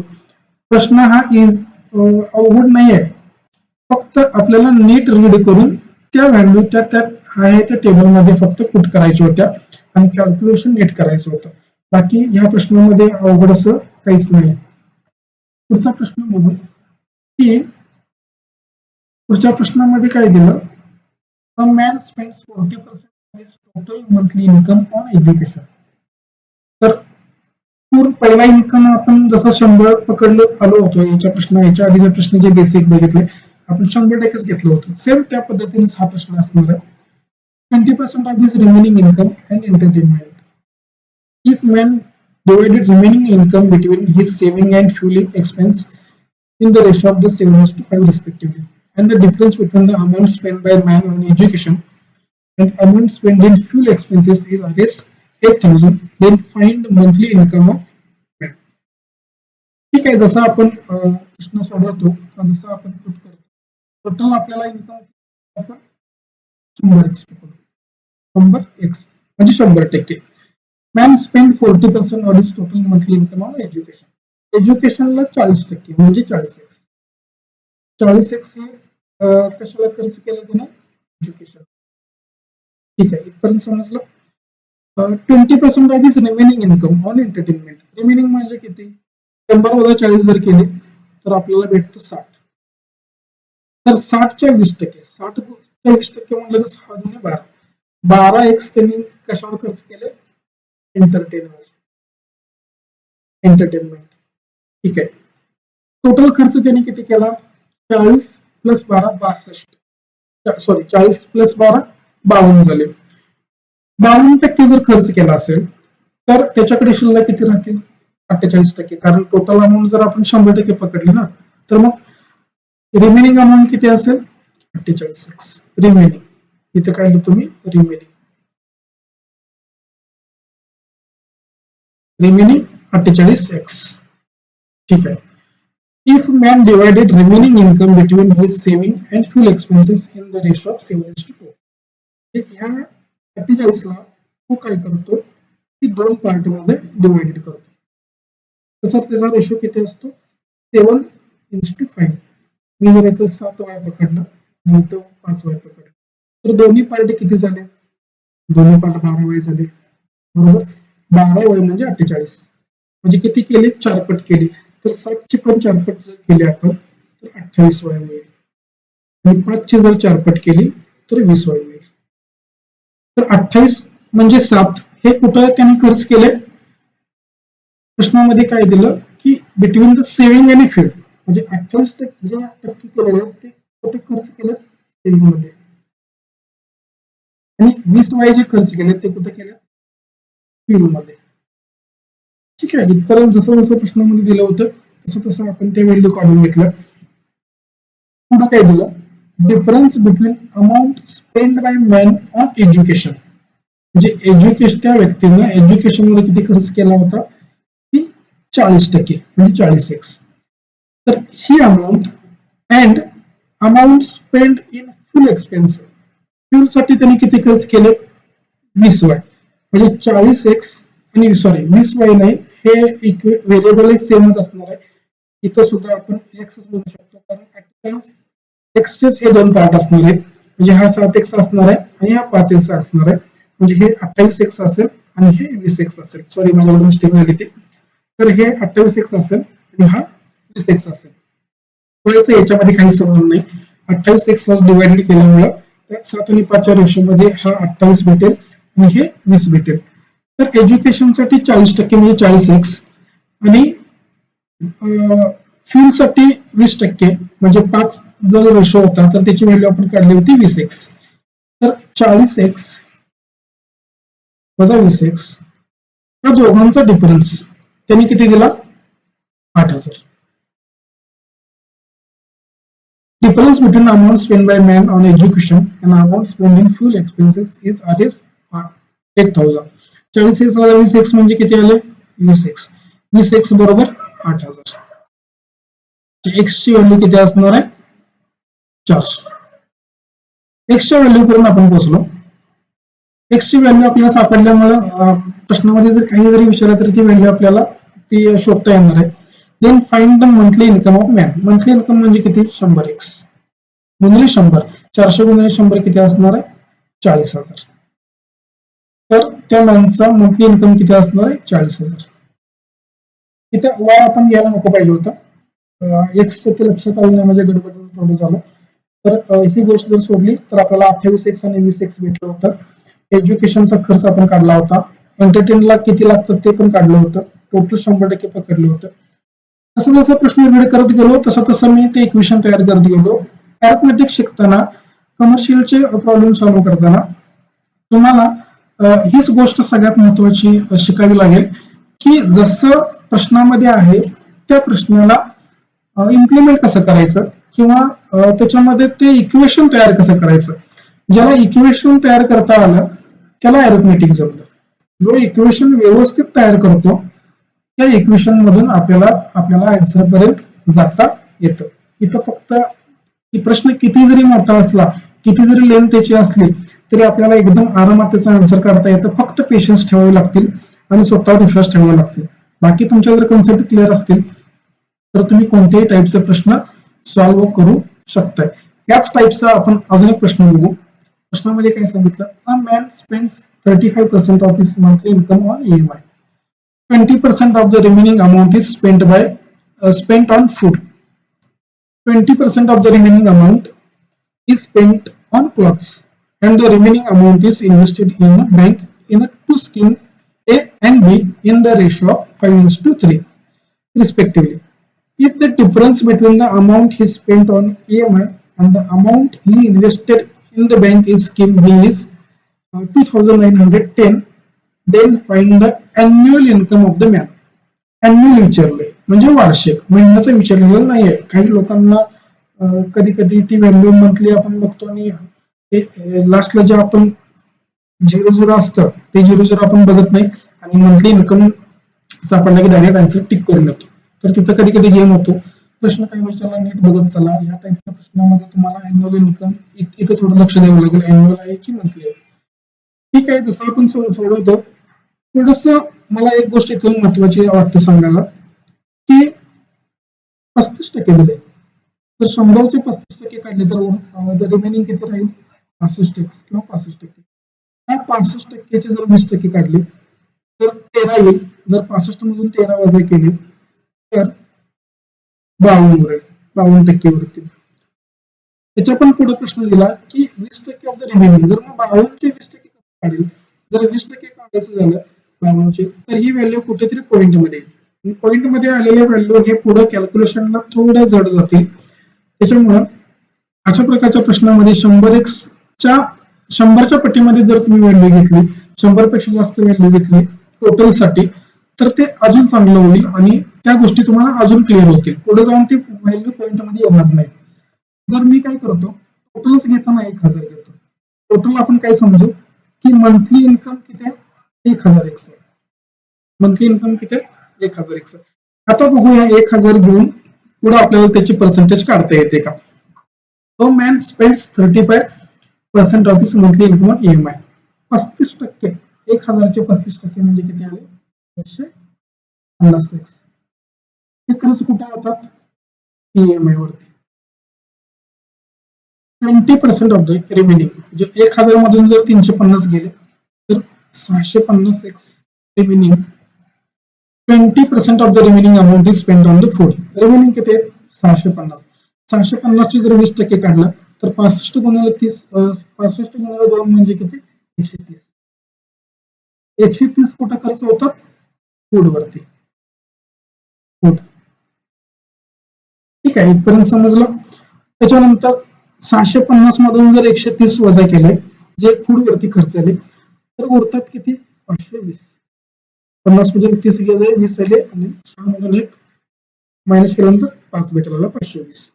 प्रश्न हा अवघड नाही आहे. फक्त आपल्याला नीट रीड करून त्या व्हॅल्यू त्या आहे त्या टेबलमध्ये फक्त पुट करायच्या होत्या आणि कॅल्क्युलेशन नीट करायचं होतं. बाकी ह्या प्रश्नामध्ये अवघड असं काहीच नाही. पुढचा प्रश्न बघू की पुढच्या प्रश्नामध्ये काय दिलं, a man spends 40% of his total monthly income on education. तर पहिला इन्कम आपण जसा 100 पकडलो आलो होतो याच्या आधीचा प्रश्न जे बेसिक बघितले आपण 100% घेतलं होतं. सेम त्या पद्धतीनेच हा प्रश्न असणार आहे. 20% of his remaining income and entertainment. If man divided remaining income between his saving and fuel expense in the ratio of the 7:5 respectively, and the difference between the amount spent by man on education and amount spent in fuel expenses is rupees 8,000, then find monthly income of man. ठीक आहे, जसं आपण प्रश्न सोडवतो जसं आपण put करतो total आपल्याला इन्कम आपण 100x पकडतो, 100x म्हणजे 100%. Man spend 40% of his total monthly income on education. एज्युकेशनला 40% म्हणजे 40x. 40x हे कशाला खर्च केलं त्याने, एज्युकेशन. ठीक आहे, इथपर्यंत समजलं. 20% of his remaining income on entertainment. Remaining म्हणजे किती, 100 वजा 40 जर केले तर आपल्याला भेटतं 60. तर 60च्या 20%, 60च्या 20% म्हटलं तर 6 दुणे 12. 12x त्यांनी कशावर खर्च केले, एंटरटेनमेंट. ठीक आहे, टोटल खर्च त्यांनी किती केला, 40 + 12 62. सॉरी 40 + 12 52 झाले. 52% जर खर्च केला असेल तर त्याच्याकडे शिल्लक किती राहतील, 48%. कारण टोटल अमाऊंट जर आपण 100% पकडली ना तर मग रिमेनिंग अमाऊंट किती असेल, 48x. रिमेनिंग इथे काय लिहितो तुम्ही, रिमेनिंग 48x. ठीक आहे. If man divided remaining income between his saving and fuel expenses in the ratio of 7:2. ह्या 48 ला तो काय करतो की 2 पार्ट मध्ये डिवाइडेड करतो. तसं त्याचा रेशो किती असतो, 7:5. मी जर याचं 7y पकडलं आणि इथं 5y पकडलं तर दोन्ही पार्ट किती झाले, दोन्ही पार्ट 12y झाले. बरोबर, 12y म्हणजे 48. म्हणजे किती केले, 4 पट केले. तर 7ची पण 4 पट जर केली आपण तर 28y होईल आणि 5ची जर 4 पट केली तर 20y होईल. तर 28 म्हणजे 7 हे कुठं त्यांनी खर्च केले, प्रश्नामध्ये काय दिलं की बिटवीन द सेव्हिंग आणि फ्युल. म्हणजे 28% केलेलं ते कुठे खर्च केलं, सेव्हिंग मध्ये. आणि 20y जे खर्च केले ते कुठे केले, फ्युल मध्ये. ठीक आहे, इथपर्यंत जसं जसं प्रश्नामध्ये दिलं होतं तसं तसं आपण ते व्हॅल्यू काढून घेतलं. पुढे काय दिलं, difference between amount spend by man on education. म्हणजे एज्युकेशन, त्या व्यक्तीनं एज्युकेशन मध्ये किती खर्च केला होता, ती 40% म्हणजे 40x. तर ही amount and amount spend in full expense. Fuel साठी त्यांनी किती खर्च केले, 20y. म्हणजे 40x आणि सॉरी 20y नाही, हे व्हेरिएबल सेमच असणार आहे. इथं सुद्धा आपण x म्हणू शकतो कारण एक्सचेच हे 2 पार्ट असणार आहेत. म्हणजे हा 7x असणार आहे आणि हा 5x असणार आहे. म्हणजे हे 28x असेल आणि हे 20x असेल. सॉरी माझ्याकडून मिस्टेक झाली ती. तर हे 28x असेल आणि हा 20x असेल. थोडंसं याच्यामध्ये काही संबंध नाही. 28x ला डिवाइडेड केल्यामुळे 7 आणि 5च्या रेशोमध्ये हा 28 भेटेल आणि हे 20 भेटेल. तर एज्युकेशन साठी 40% म्हणजे 40x आणि फ्युल साठी 20% म्हणजे 5 जर रेशो होता तर त्याची व्हॅल्यू आपण काढली होती 20x. तर 40x वजा 20x या दोघांचा डिफरन्स त्यांनी किती दिला, 8,000. Difference between amount spent by man on education and amount spent in fuel expenses is rupees 8,000. 40x वजा 20x म्हणजे किती आले, 20x. 20x बरोबर 8,000. x ची व्हॅल्यू किती असणार आहे, 4. x च्या व्हॅल्यू पर्यंत आपण पोहोचलो. x ची व्हॅल्यू आपल्याला सापडल्यामुळे प्रश्नामध्ये जर काही जरी विचारलं तरी ती व्हॅल्यू आपल्याला ती शोधता येणार आहे. Then find the monthly income of man. Monthly income म्हणजे किती, 100x गुणिले 100. 400 गुणिले 100 किती असणार आहे, 40,000. तर त्या मॅनचा मंथली इन्कम किती असणार आहे? 40,000. इथे वाय आपण घ्यायला नको पाहिजे होतं. एक्स ते लक्षात आलं नाही, माझ्या गडबडीने थोडं झालं. तर ही गोष्ट जर सोडली तर आपल्याला 28x आणि 20x भेटलं होतं. एज्युकेशनचा खर्च आपण काढला होता. एंटरटेनला किती लागतं ते पण काढलं होतं. टोटल 100% पकडलं होतं. जसं जसं प्रश्न रीड करत गेलो तसं तसं मी ते इक्वेशन तयार करत गेलो. अॅरिथमेटिक शिकताना, कमर्शियलचे प्रॉब्लेम सॉल्व्ह करताना तुम्हाला हीच गोष्ट सगळ्यात महत्वाची शिकावी लागेल की जसं प्रश्नामध्ये आहे त्या प्रश्नाला इम्प्लिमेंट कसं करायचं किंवा त्याच्यामध्ये ते इक्वेशन तयार कसं करायचं. ज्याला इक्वेशन तयार करता आलं त्याला अॅरिथमेटिक जमलं. जो इक्वेशन व्यवस्थित तयार करतो त्या इक्वेशन मधून आपल्याला आन्सर पर्यंत जाता येतं. इथं फक्त प्रश्न किती जरी मोठा असला, किती जरी लेंथ त्याची असली तरी आपल्याला एकदम आरामात त्याचा आन्सर काढता येतं. फक्त पेशन्स ठेवावे लागतील आणि स्वतःवर विश्वास ठेवावा लागतील. बाकी तुमच्या जर कन्सेप्ट क्लिअर असतील तर तुम्ही कोणत्याही टाईपचे प्रश्न सॉल्व्ह करू शकताय. याच टाईपचा आपण अजून एक प्रश्न बघू. प्रश्नामध्ये काय सांगितलं? A man spends 35% of his monthly income on EMI. 20% of the remaining amount is spent on food. 20% of the remaining amount is spent on clothes, and the remaining amount is invested in a bank in a two scheme A and B in the ratio of 5:3 respectively. If the difference between the amount he spent on EMI and the amount he invested in the bank is scheme B is 2,910, then find the annual income of the man. Annual विचारले म्हणजे वार्षिक, महिन्याचं विचारलेलं नाहीये. काही लोकांना कधी कधी ती व्हॅल्यू मंथली आपण बघतो आणि लास्टला जे आपण 0 असतं ते 0 आपण बघत नाही आणि मंथली इन्कम सापडला की डायरेक्ट आन्सर टिक करून येतो. तर तिथं कधी कधी गेम होतो. प्रश्न काय विचारला नीट बघत चला. या टाईपच्या प्रश्नामध्ये तुम्हाला अॅन्युअल इन्कम इथं थोडं लक्ष द्यावं लागेल. अॅन्युअल आहे की मंथली आहे. ठीक आहे. जसं आपण सोडवतो थोडस मला एक गोष्ट इथून महत्वाची वाटते सांगायला की 35% दिले. तर 100चे 35% काढले तर रिमेनिंग किती राहील? 65x किंवा 65%. या 65%चे जर 20% काढले तर 13 येईल. जर 65 मधून 13 वजा केले तर 52 राहील. 52% वरती. त्याच्या पण पुढे प्रश्न दिला की 20% ऑफ द रिमेनिंग. जर मग 52चे 20% कसं काढेल? जर 20% काढायचं झालं 52चे तर ही व्हॅल्यू कुठेतरी पॉइंट मध्ये येईल. पॉइंट मध्ये आलेल्या व्हॅल्यू हे पुढे कॅल्क्युलेशनला थोड्या जड जातील. त्याच्यामुळं अशा प्रकारच्या प्रश्नामध्ये 100च्या पट्टीमध्ये जर तुम्ही व्हॅल्यू घेतली, 100 पेक्षा जास्त व्हॅल्यू घेतली टोटल साठी तर ते अजून चांगलं होईल आणि त्या गोष्टी तुम्हाला अजून क्लिअर होतील. पुढे जाऊन ती व्हॅल्यू पॉइंट मध्ये येणार नाही. जर मी काय करतो टोटलच घेताना 1000 घेतो. टोटल आपण काय समजू की मंथली इन्कम किती आहे? 1000x. मंथली इन्कम किती आहे? 1000x. आता बघूया 1000 घेऊन पुढे आपल्याला त्याची पर्सेंटेज काढता येते का? तो man spends 35% of his monthly income on EMI. 35%. 1000चे 35% म्हणजे किती आले? 550x. हे खर्च कुठे होतात? EMI वरती. 20% ऑफ द रिमेनिंग म्हणजे 1000 मधून जर 350 गेले तर 650x remaining. 20% of the remaining amount is spent on the food. Remaining किती आहे? 650. 650 चे जर 20% काढलं तर 65 गुणिले 30 65 गुणिले 2 म्हणजे किती? 130. 130 कुठं खर्च होतात? फूड वरती. फूड. ठीक आहे. इथपर्यंत समजलं. त्याच्यानंतर 650 मधून जर 130 वजा केले जे फूड वरती खर्च आले तर उरतात किती? 520. 50 मधून 30 गेले 20 राहिले आणि 6 मधून 1 मायनस केल्यानंतर 5 भेटला 520.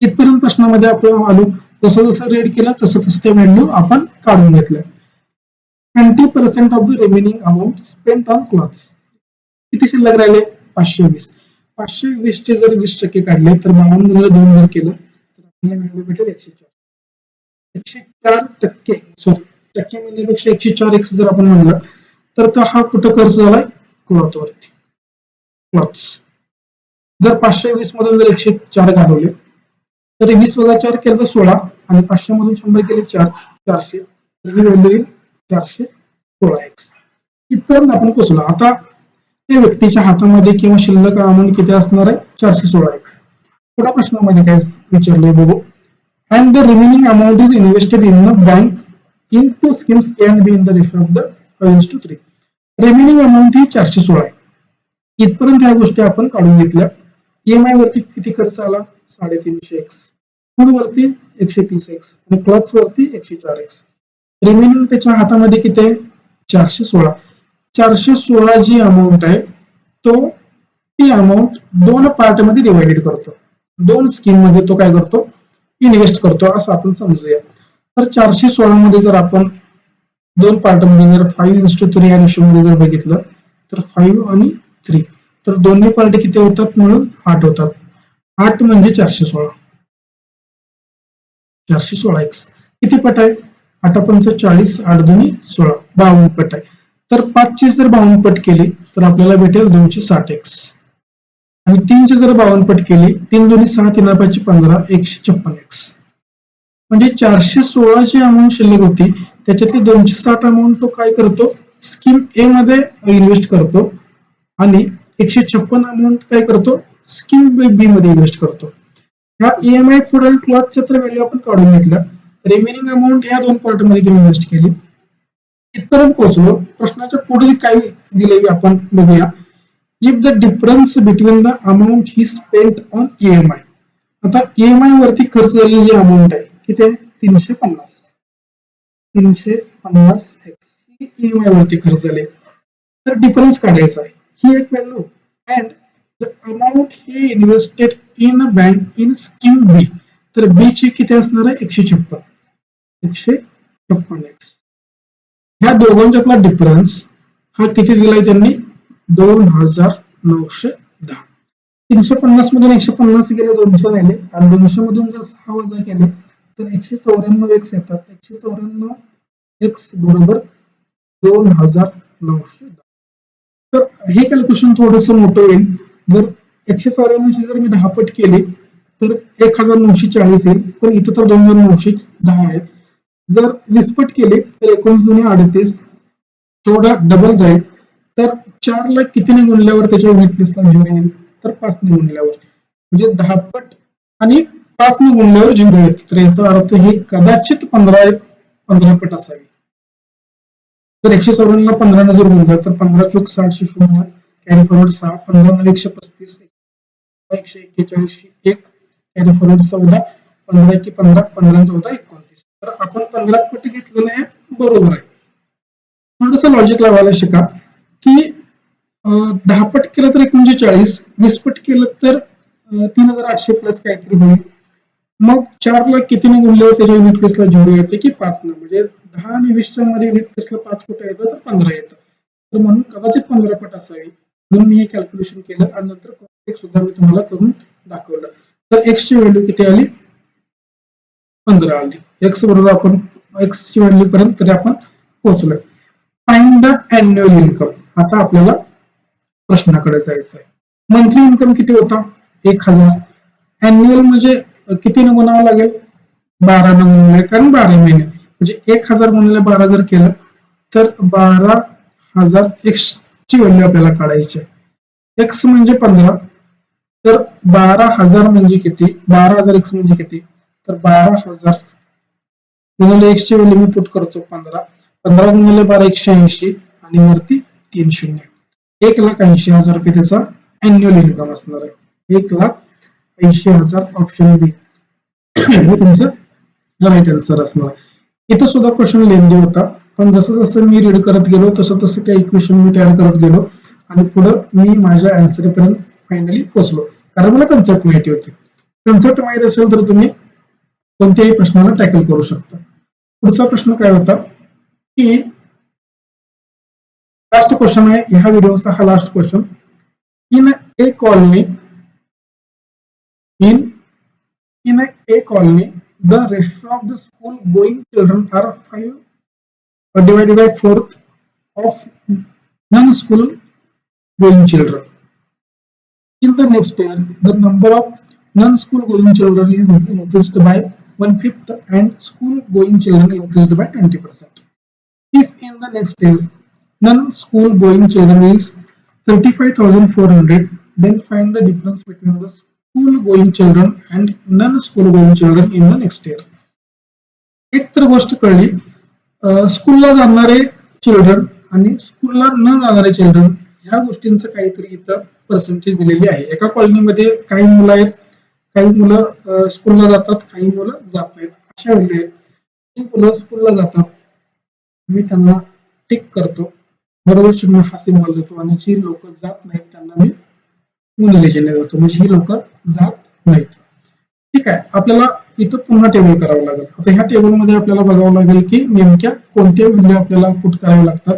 इथपर्यंत प्रश्नामध्ये आपण आलो. जसं जसं रीड केलं तसं तसं ते व्हॅल्यू आपण काढून घेतलं. 20% of the remaining amount spent on clothes. किती शिल्लक राहिले? 520. 520 चे जर 20% काढले तर 52 गुणिले 2 जर केलं तर आपल्याला व्हॅल्यू भेटेल 104. 104% सॉरी टक्के म्हणण्यापेक्षा 104x जर आपण म्हणलं तर हा कुठं खर्च झालाय? क्लॉथ वरती. क्लॉथ्स. जर 520 मधून जर 104 घालवले तर 20 वजा 4 केलं तर 16 आणि 500 मधून 100 केले 4 400 तर ही व्हॅल्यू येईल 400. 16x इथपर्यंत आपण पोहोचलो. आता त्या व्यक्तीच्या हातामध्ये किंवा शिल्लक अमाऊंट किती असणार आहे 416x. पुढच्या प्रश्नामध्ये काय विचारलंय बघू. And the remaining amount is invested in the bank in two schemes A and B in the ratio of the 5:3. Remaining amount ही 416 आहे. इथपर्यंत ह्या गोष्टी आपण काढून घेतल्या. ईएमआय वरती किती खर्च आला 350x, फूड वरती 130x आणि क्लॉथ्स वरती 104x. रिमेनिंग त्याच्या हातामध्ये किती आहे 416. 416 जी अमाऊंट आहे ती अमाऊंट दोन पार्ट मध्ये डिवाइडेड करतो, दोन स्कीम मध्ये तो काय करतो इन्व्हेस्ट करतो असं आपण समजूया. तर 416 मध्ये जर आपण दोन पार्ट मध्ये जर 5:3 या रेशो मध्ये जर बघितलं तर 5 आणि 3 तर दोन्ही पार्ट किती होतात मिळून 8 होतात. 8 म्हणजे 416. 416x किती पट आहे 8 पंच 40 8 दोन्ही 16 52 पट आहे. तर 5 ची जर 52 पट केली तर आपल्याला भेटेल 260x आणि 3 ची जर 52 पट केली 3 दोन्ही 6 3 5 15 156x. म्हणजे 416 जी अमाऊंट शिल्लक होती त्याच्यातली 260 अमाऊंट तो काय करतो स्कीम ए मध्ये इन्व्हेस्ट करतो आणि 156 अमाऊंट काय करतो स्कीम बी मध्ये इन्व्हेस्ट करतो. ह्या ईएमआय फूड आणि क्लॉथच्या तर व्हॅल्यू आपण काढून घेतल्या. रिमेनिंग अमाऊंट ह्या दोन पार्ट मध्ये इन्व्हेस्ट केली. इथपर्यंत पोहोचलो. प्रश्नाच्या पुढे काय दिले आपण बघूया. If the difference between the amount he spent on EMI. आता ईएमआय वरती खर्च झालेली जी अमाऊंट आहे किती आहे 350. 350x ईएमआय वरती खर्च झाले. तर डिफरन्स काढायचा आहे. ही एक value and the amount he invested in a bank in scheme B. तर बी ची किती असणार आहे 156. 156x. ह्या दोघांच्यातला डिफरन्स हा किती दिलाय त्यांनी 2910. 350 मधून 150 गेले 200 राहिले आणि 200 मधून जर 6 वजा केले तर 194x येतात. 194x बरोबर 2910. तर हे कॅल्क्युलेशन थोडंसं मोठं होईल. जर 194 ची जर मी 10 पट केली तर 1940 येईल, पण इथं तर 2910 आहे. जर 20 पट केली तर 19 थोडा डबल जाईल. तर 4 ला कितीने गुणल्यावर त्याच्या युनिट प्लेसला 0 येईल तर 5 ने गुणल्यावर म्हणजे 10 पट आणि 5 ने गुणल्यावर 0 येईल. तर याचा अर्थ हे कदाचित 15 पट असावी. तर 154 ला 15 ने जर गुणलं तर 15 चोक 60 0 कॅरी फॉरवर्ड 6 15 9 135 141 1 कॅरी फॉरवर्ड 14 15 की 15 15 14 29. तर आपण 15 पट घेतलेलं आहे बरोबर आहे. थोडंसं लॉजिक लावायला शिका की 10 पट केलं तर 39, 20 पट केलं तर 3800 प्लस काहीतरी होईल. मग 4 ला कितीने गुणल्यावर त्याच्या युनिट प्लेसला 0 येते की 5 ने. म्हणजे 10 आणि 20 मध्ये युनिट प्लेसला 5 कुठे येतं तर 15 येतं. तर म्हणून कदाचित 15 पट असावी. म्हणून मी हे कॅल्क्युलेशन केलं आणि नंतर सुद्धा मी तुम्हाला करून दाखवलं. तर x ची व्हॅल्यू किती आली 15 आली. x बरोबर आपण x ची व्हॅल्यू पर्यंत तरी आपण पोहोचलोय. Find the annual income. आता आपल्याला प्रश्नाकडे जायचं आहे. मंथली इन्कम किती होता 1000. अॅन्युअल म्हणजे कितीने गुणावं लागेल 12 ने गुणले कारण 12 महिने म्हणजे 1000 गुणिले 12 जर केलं तर 12000 x ची व्हॅल्यू आपल्याला काढायची आहे. x म्हणजे 15 तर 12000 म्हणजे किती 12000 x म्हणजे किती तर 12000 गुणिले x ची व्हॅल्यू मी पुट करतो 15 15 गुणिले 12 180 आणि वरती 3 शून्य 1,80,000 रुपये त्याचा अॅन्युअल इन्कम असणार आहे. 1,80,000 ऑप्शन बी हे तुमचं राईट आन्सर असणार आहे. इथं सुद्धा क्वेश्चन लेंदी होता पण जसं जसं मी रीड करत गेलो तसं तसं त्या इक्वेशन मी तयार करत गेलो आणि पुढं मी माझ्या आन्सर पर्यंत फायनली पोहोचलो कारण मला कन्सेप्ट माहिती होती. कन्सेप्ट माहिती असेल तर तुम्ही कोणत्याही प्रश्नाला टॅकल करू शकता. पुढचा प्रश्न काय होता की लास्ट क्वेश्चन आहे ह्या व्हिडिओचा हा last question. In A colony in a colony the ratio of the school going children are 5 divided by 4th of non-school going children. In the next year the number of non-school going children is increased by 1/5 and school going children increased by 20%. If in the next year non-school going children is 35,400, then find the difference between the school going children and non-school going children in the next year. एक तर गोष्ट कळली, स्कूलला जाणारे children आणि स्कूलला न जाणारे चिल्ड्रन ह्या गोष्टींचं काहीतरी इथं पर्सेंटेज दिलेली आहे. एका कॉलनीमध्ये काही मुलं आहेत, काही मुलं स्कूलला जातात, काही मुलं जात नाहीत. अशा वेळेला आहेत जी मुलं स्कूलला जातात मी त्यांना टिक करतो, बरोबर चिन्ह हा सिंबल देतो, आणि जी लोक जात नाहीत त्यांना मी मुलीले चिन्ह देतो, म्हणजे ही लोक जात नाहीत. ठीक आहे, आपल्याला इथं पुन्हा टेबल करावं लागेल. आता ह्या टेबलमध्ये आपल्याला बघावं लागेल की नेमक्या कोणत्या व्हॅल्यू आपल्याला पुट कराव्या लागतात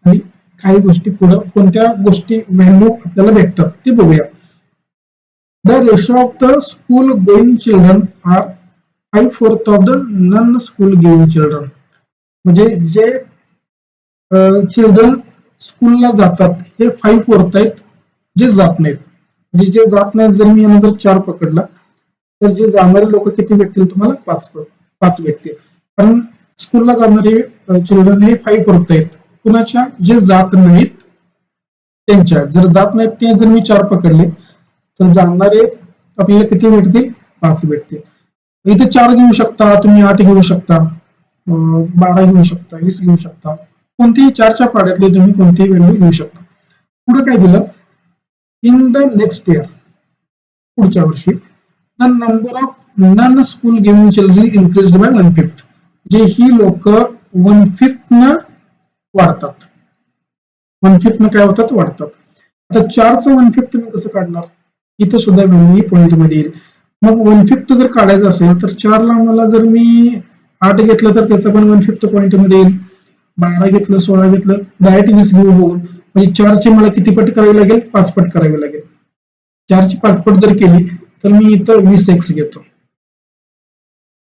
आणि काही गोष्टी पुढे कोणत्या गोष्टी व्हॅल्यू आपल्याला भेटतात ते बघूया. The ratio of the school going children are 5/4 of the non school going children. म्हणजे जे चिल्ड्रन स्कूलला जातात हे 5/4 आहेत, जे जात नाहीत. म्हणजे जे जात नाहीत जर मी यांना जर 4 पकडला तर जे जाणारे लोक किती भेटतील तुम्हाला? 5 भेटतील. कारण स्कूलला जाणारे चिल्ड्रन हे 5/4 आहेत. कुणाच्या? जे जात नाहीत त्यांच्या. जर जात नाहीत ते जर मी 4 पकडले तर जाणारे आपल्याला किती भेटतील? 5 भेटतील. इथे 4 घेऊ शकता तुम्ही, 8 घेऊ शकता, 12 घेऊ शकता, 20 घेऊ शकता, कोणतीही 4च्या पाड्यातले तुम्ही कोणतीही व्हॅल्यू घेऊ शकता. पुढे काय दिलं? इन द नेक्स्ट इयर, पुढच्या वर्षी the number of non school giving children increased by 1/5. जे ही लोक 1/5 न वाढतात. 1/5 न काय होतात? वाढतात. आता 4चं 1/5 तुम्ही कसं काढणार? इथं सुद्धा व्हॅल्यू पॉइंट मध्ये येईल. मग 1/5 जर काढायचं असेल तर 4ला मला जर मी 8 घेतलं तर त्याचं पण 1/5 पॉइंट मध्ये येईल. 12 घेतलं, 16 घेतलं, डायरेक्ट 20 घेऊ बघून, म्हणजे 4ची मला किती पट करावी लागेल? 5 पट करावी लागेल. 4ची 5 पट जर केली तर मी इथं 20x घेतो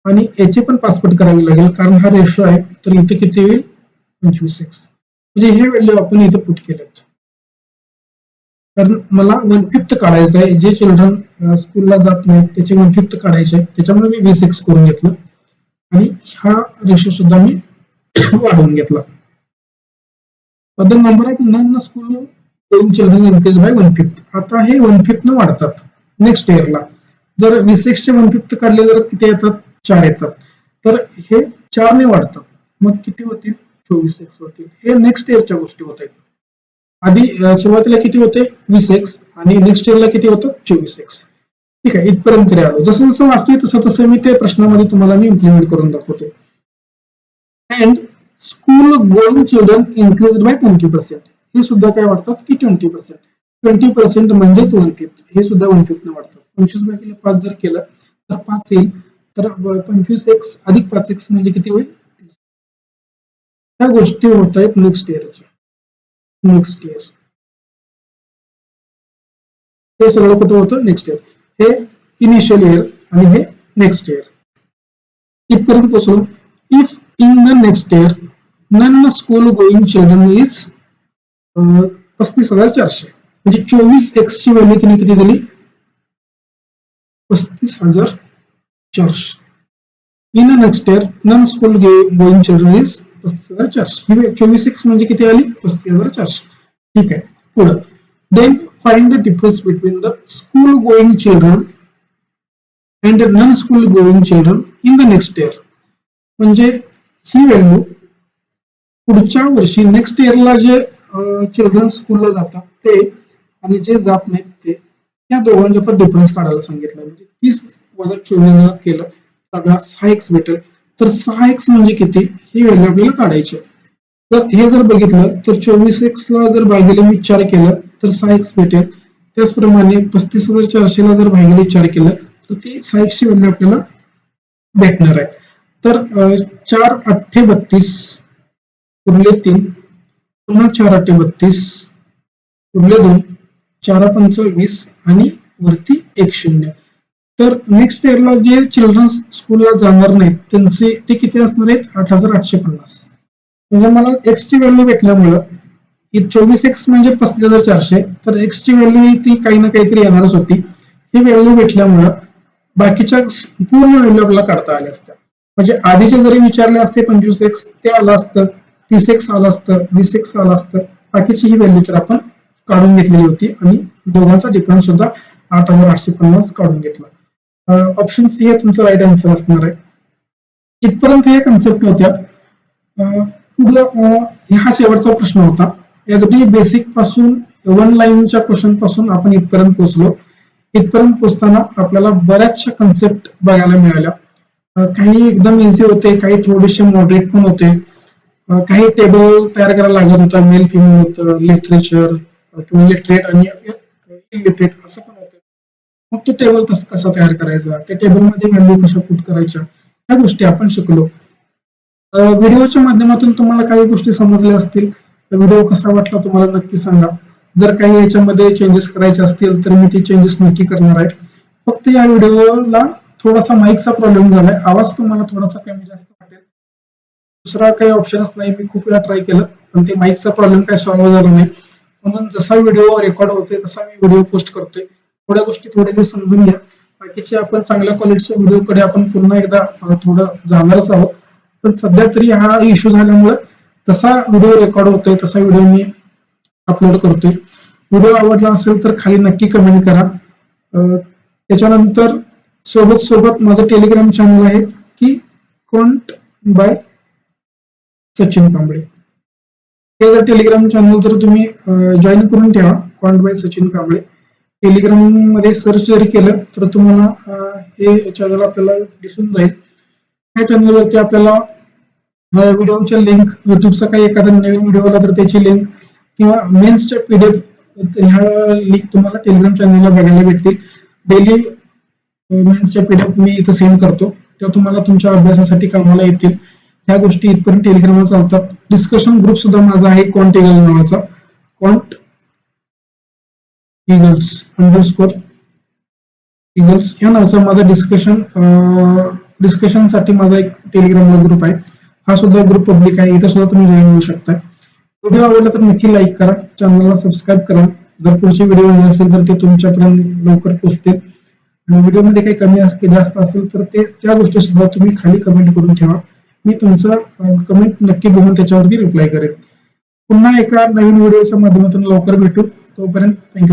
आणि याची पण 5 पट करावी लागेल कारण हा रेशो आहे. तर इथे किती होईल? 25x. म्हणजे हे व्हॅल्यू आपण इथे पुट केलेत. कारण मला 1/5 काढायचं आहे. जे चिल्ड्रन स्कूलला जात नाहीत त्याचे 1/5 काढायचे, त्याच्यामुळे मी 20x करून घेतलं आणि हा रेशो सुद्धा मी वाढवून घेतला. The number of non school going children increase by 1/5. आता हे 1/5 न वाढतात नेक्स्ट इयरला. जर 20x चे 1/5 काढले तर किती येतात? 4 येतात. तर हे 4 ने वाढतात. मग किती होतील? 24x होतील. हे नेक्स्ट इयरच्या गोष्टी होत आहेत. आधी सुरुवातीला किती होते? 20x आणि नेक्स्ट इयरला किती होतं? 24x. ठीक आहे, इथपर्यंत तरी आलो. जसं जसं वाचतोय तसं तसं मी ते प्रश्नामध्ये तुम्हाला मी इम्प्लिमेंट करून दाखवतो. And school going children increased by 20%. हे सुद्धा काय वाढतात की 20%. 20% म्हणजेच 1/5. हे सुद्धा 1/5 न वाढतात. 25 भागिले 5 जर केलं तर 5 येईल. तर 25x अधिक 5x म्हणजे किती होईल? 30. ह्या गोष्टी होत आहेत नेक्स्ट इयरच्या. नेक्स्ट इयर हे सगळं कुठं होतं? Next year. हे इनिशियल इयर आणि हे नेक्स्ट इयर. इथपर्यंत पोहोचलो. If in the next year non school going children is 35,400. म्हणजे 24x ची व्हॅल्यू तिने किती दिली? 35,400. In the next year non school going children is 35,400. ही 24x म्हणजे किती आली? 35,400. ठीक आहे, पुढे then find the difference between the school going children and non school going children in the next year. म्हणजे ही व्हॅल्यू पुढच्या वर्षी नेक्स्ट इयरला जे चिल्ड्रन स्कूलला जातात ते आणि जे जात नाहीत ते, या दोघांचा डिफरन्स काढायला सांगितलं. म्हणजे 30 - 24 केलं तर 6x भेटेल. तर 6x म्हणजे किती? ही व्हॅल्यू आपल्याला काढायची. तर हे जर बघितलं तर 24x ला जर भागिले मी 4 केलं तर 6x भेटेल. त्याचप्रमाणे 35,400 ला जर भागिले 4 केलं तर ती 6x ची व्हॅल्यू आपल्याला भेटणार आहे. तर 4 × 8 = 32 उरले 3, पुन्हा 4 × 8 = 32 उरले 2, 4 × 5 = 20 आणि वरती 1 0. तर नेक्स्ट इयरला जे चिल्ड्रन स्कूलला जाणार नाहीत त्यांचे ते किती असणार आहेत? 8,850. म्हणजे मला x ची व्हॅल्यू भेटल्यामुळं 24x म्हणजे 35,400, तर x ची व्हॅल्यू ती काही ना काहीतरी येणारच होती. ही व्हॅल्यू भेटल्यामुळं बाकीच्या पूर्ण व्हॅल्यू आपल्याला काढता आल्या असत्या. म्हणजे आधीचे जरी विचारले असते 25x ते आलं असतं, 30 एक साल असतं, 20 एक साल असतं, बाकीची ही व्हॅल्यू तर आपण काढून घेतलेली होती आणि दोघांचा डिफरन्स सुद्धा 8,850 काढून घेतला. ऑप्शन सी हे तुमचं राईट आन्सर असणार आहे. इथपर्यंत या कन्सेप्ट होत्या. हा शेवटचा प्रश्न होता. अगदी बेसिक पासून वन लाईनच्या क्वेश्चन पासून आपण इथपर्यंत पोहोचलो. इथपर्यंत पोहोचताना आपल्याला बऱ्याचशा कन्सेप्ट बघायला मिळाल्या. काही एकदम इझी होते, काही थोडेसे मॉडरेट पण होते. काही टेबल तयार करायला लागत होता, मेल फिमेल होतं, लिटरेचर किंवा लिटरेट आणि इलिटरेट असं पण होतं. मग तो टेबल कसा तयार करायचा, त्या टेबलमध्ये व्हॅल्यू कशा पुट करायच्या, ह्या गोष्टी आपण शिकलो. व्हिडिओच्या माध्यमातून तुम्हाला काही गोष्टी समजल्या असतील. व्हिडिओ कसा वाटला तुम्हाला नक्की सांगा. जर काही याच्यामध्ये चेंजेस करायचे असतील तर मी ते चेंजेस नक्की करणार आहे. फक्त या व्हिडिओला थोडासा माईकचा प्रॉब्लेम झालाय, आवाज तुम्हाला थोडासा कमी जास्त वाटेल. दुसरा काही ऑप्शनच नाही, मी खूप वेळा ट्राय केलं पण ते माईकचा प्रॉब्लेम काही सॉल्व्ह झाला नाही. म्हणून जसा व्हिडिओ रेकॉर्ड होतोय तसा मी व्हिडिओ पोस्ट करतोय. थोड्या गोष्टी थोडे दिवस समजून घ्या. बाकीचे आपण चांगल्या क्वालिटीच्या व्हिडिओकडे आपण पुन्हा एकदा थोडं जाणारच आहोत. पण सध्या तरी हा इश्यू झाल्यामुळे जसा व्हिडिओ रेकॉर्ड होतोय तसा व्हिडिओ मी अपलोड करतोय. व्हिडिओ आवडला असेल तर खाली नक्की कमेंट करा. त्याच्यानंतर सोबत माझं टेलिग्राम चॅनल आहे की क्वांट बाय सचिन कांबळे. हे जर टेलिग्राम चॅनल जर तुम्ही जॉईन करून ठेवा, quant by Sachin Kamble. Telegram मध्ये सर्च जरी केलं तर तुम्हाला हे चॅनल आपल्याला दिसून जाईल. या चॅनलवरती आपल्याला व्हिडिओच्या लिंक, युट्यूबचा काही एखादा नवीन व्हिडिओ आला तर त्याची लिंक किंवा मेन्सच्या पीडीएफ ह्या लिंक तुम्हाला टेलिग्राम चॅनलला बघायला भेटतील. डेली मेन्सच्या पीडीएफ मी इथं सेंड करतो, तेव्हा तुम्हाला तुमच्या अभ्यासासाठी कामाला येतील. ह्या गोष्टी इथपर्यंत टेलिग्रामवर चालतात. डिस्कशन ग्रुप सुद्धा माझा आहे क्वांट ईगल नावाचा, क्वांट ईगल्स _ ईगल्स या नावाचा माझा डिस्कशनसाठी माझा एक टेलिग्रामला ग्रुप आहे. हा सुद्धा ग्रुप पब्लिक आहे, इथं सुद्धा तुम्ही जॉईन होऊ शकता. व्हिडिओ आवडला तर नक्की लाईक करा, चॅनलला सबस्क्राईब करा. जर पुढचे व्हिडिओ येणार असेल तर ते तुमच्यापर्यंत लवकर पोहोचतील. आणि व्हिडिओमध्ये काही कमी जास्त असेल तर त्या गोष्टी सुद्धा तुम्ही खाली कमेंट करून ठेवा. मी तुमचं कमेंट नक्की बघून त्याच्यावरती रिप्लाय करेन. पुन्हा एका नवीन व्हिडिओच्या माध्यमातून लवकर भेटू. तोपर्यंत थँक्यू.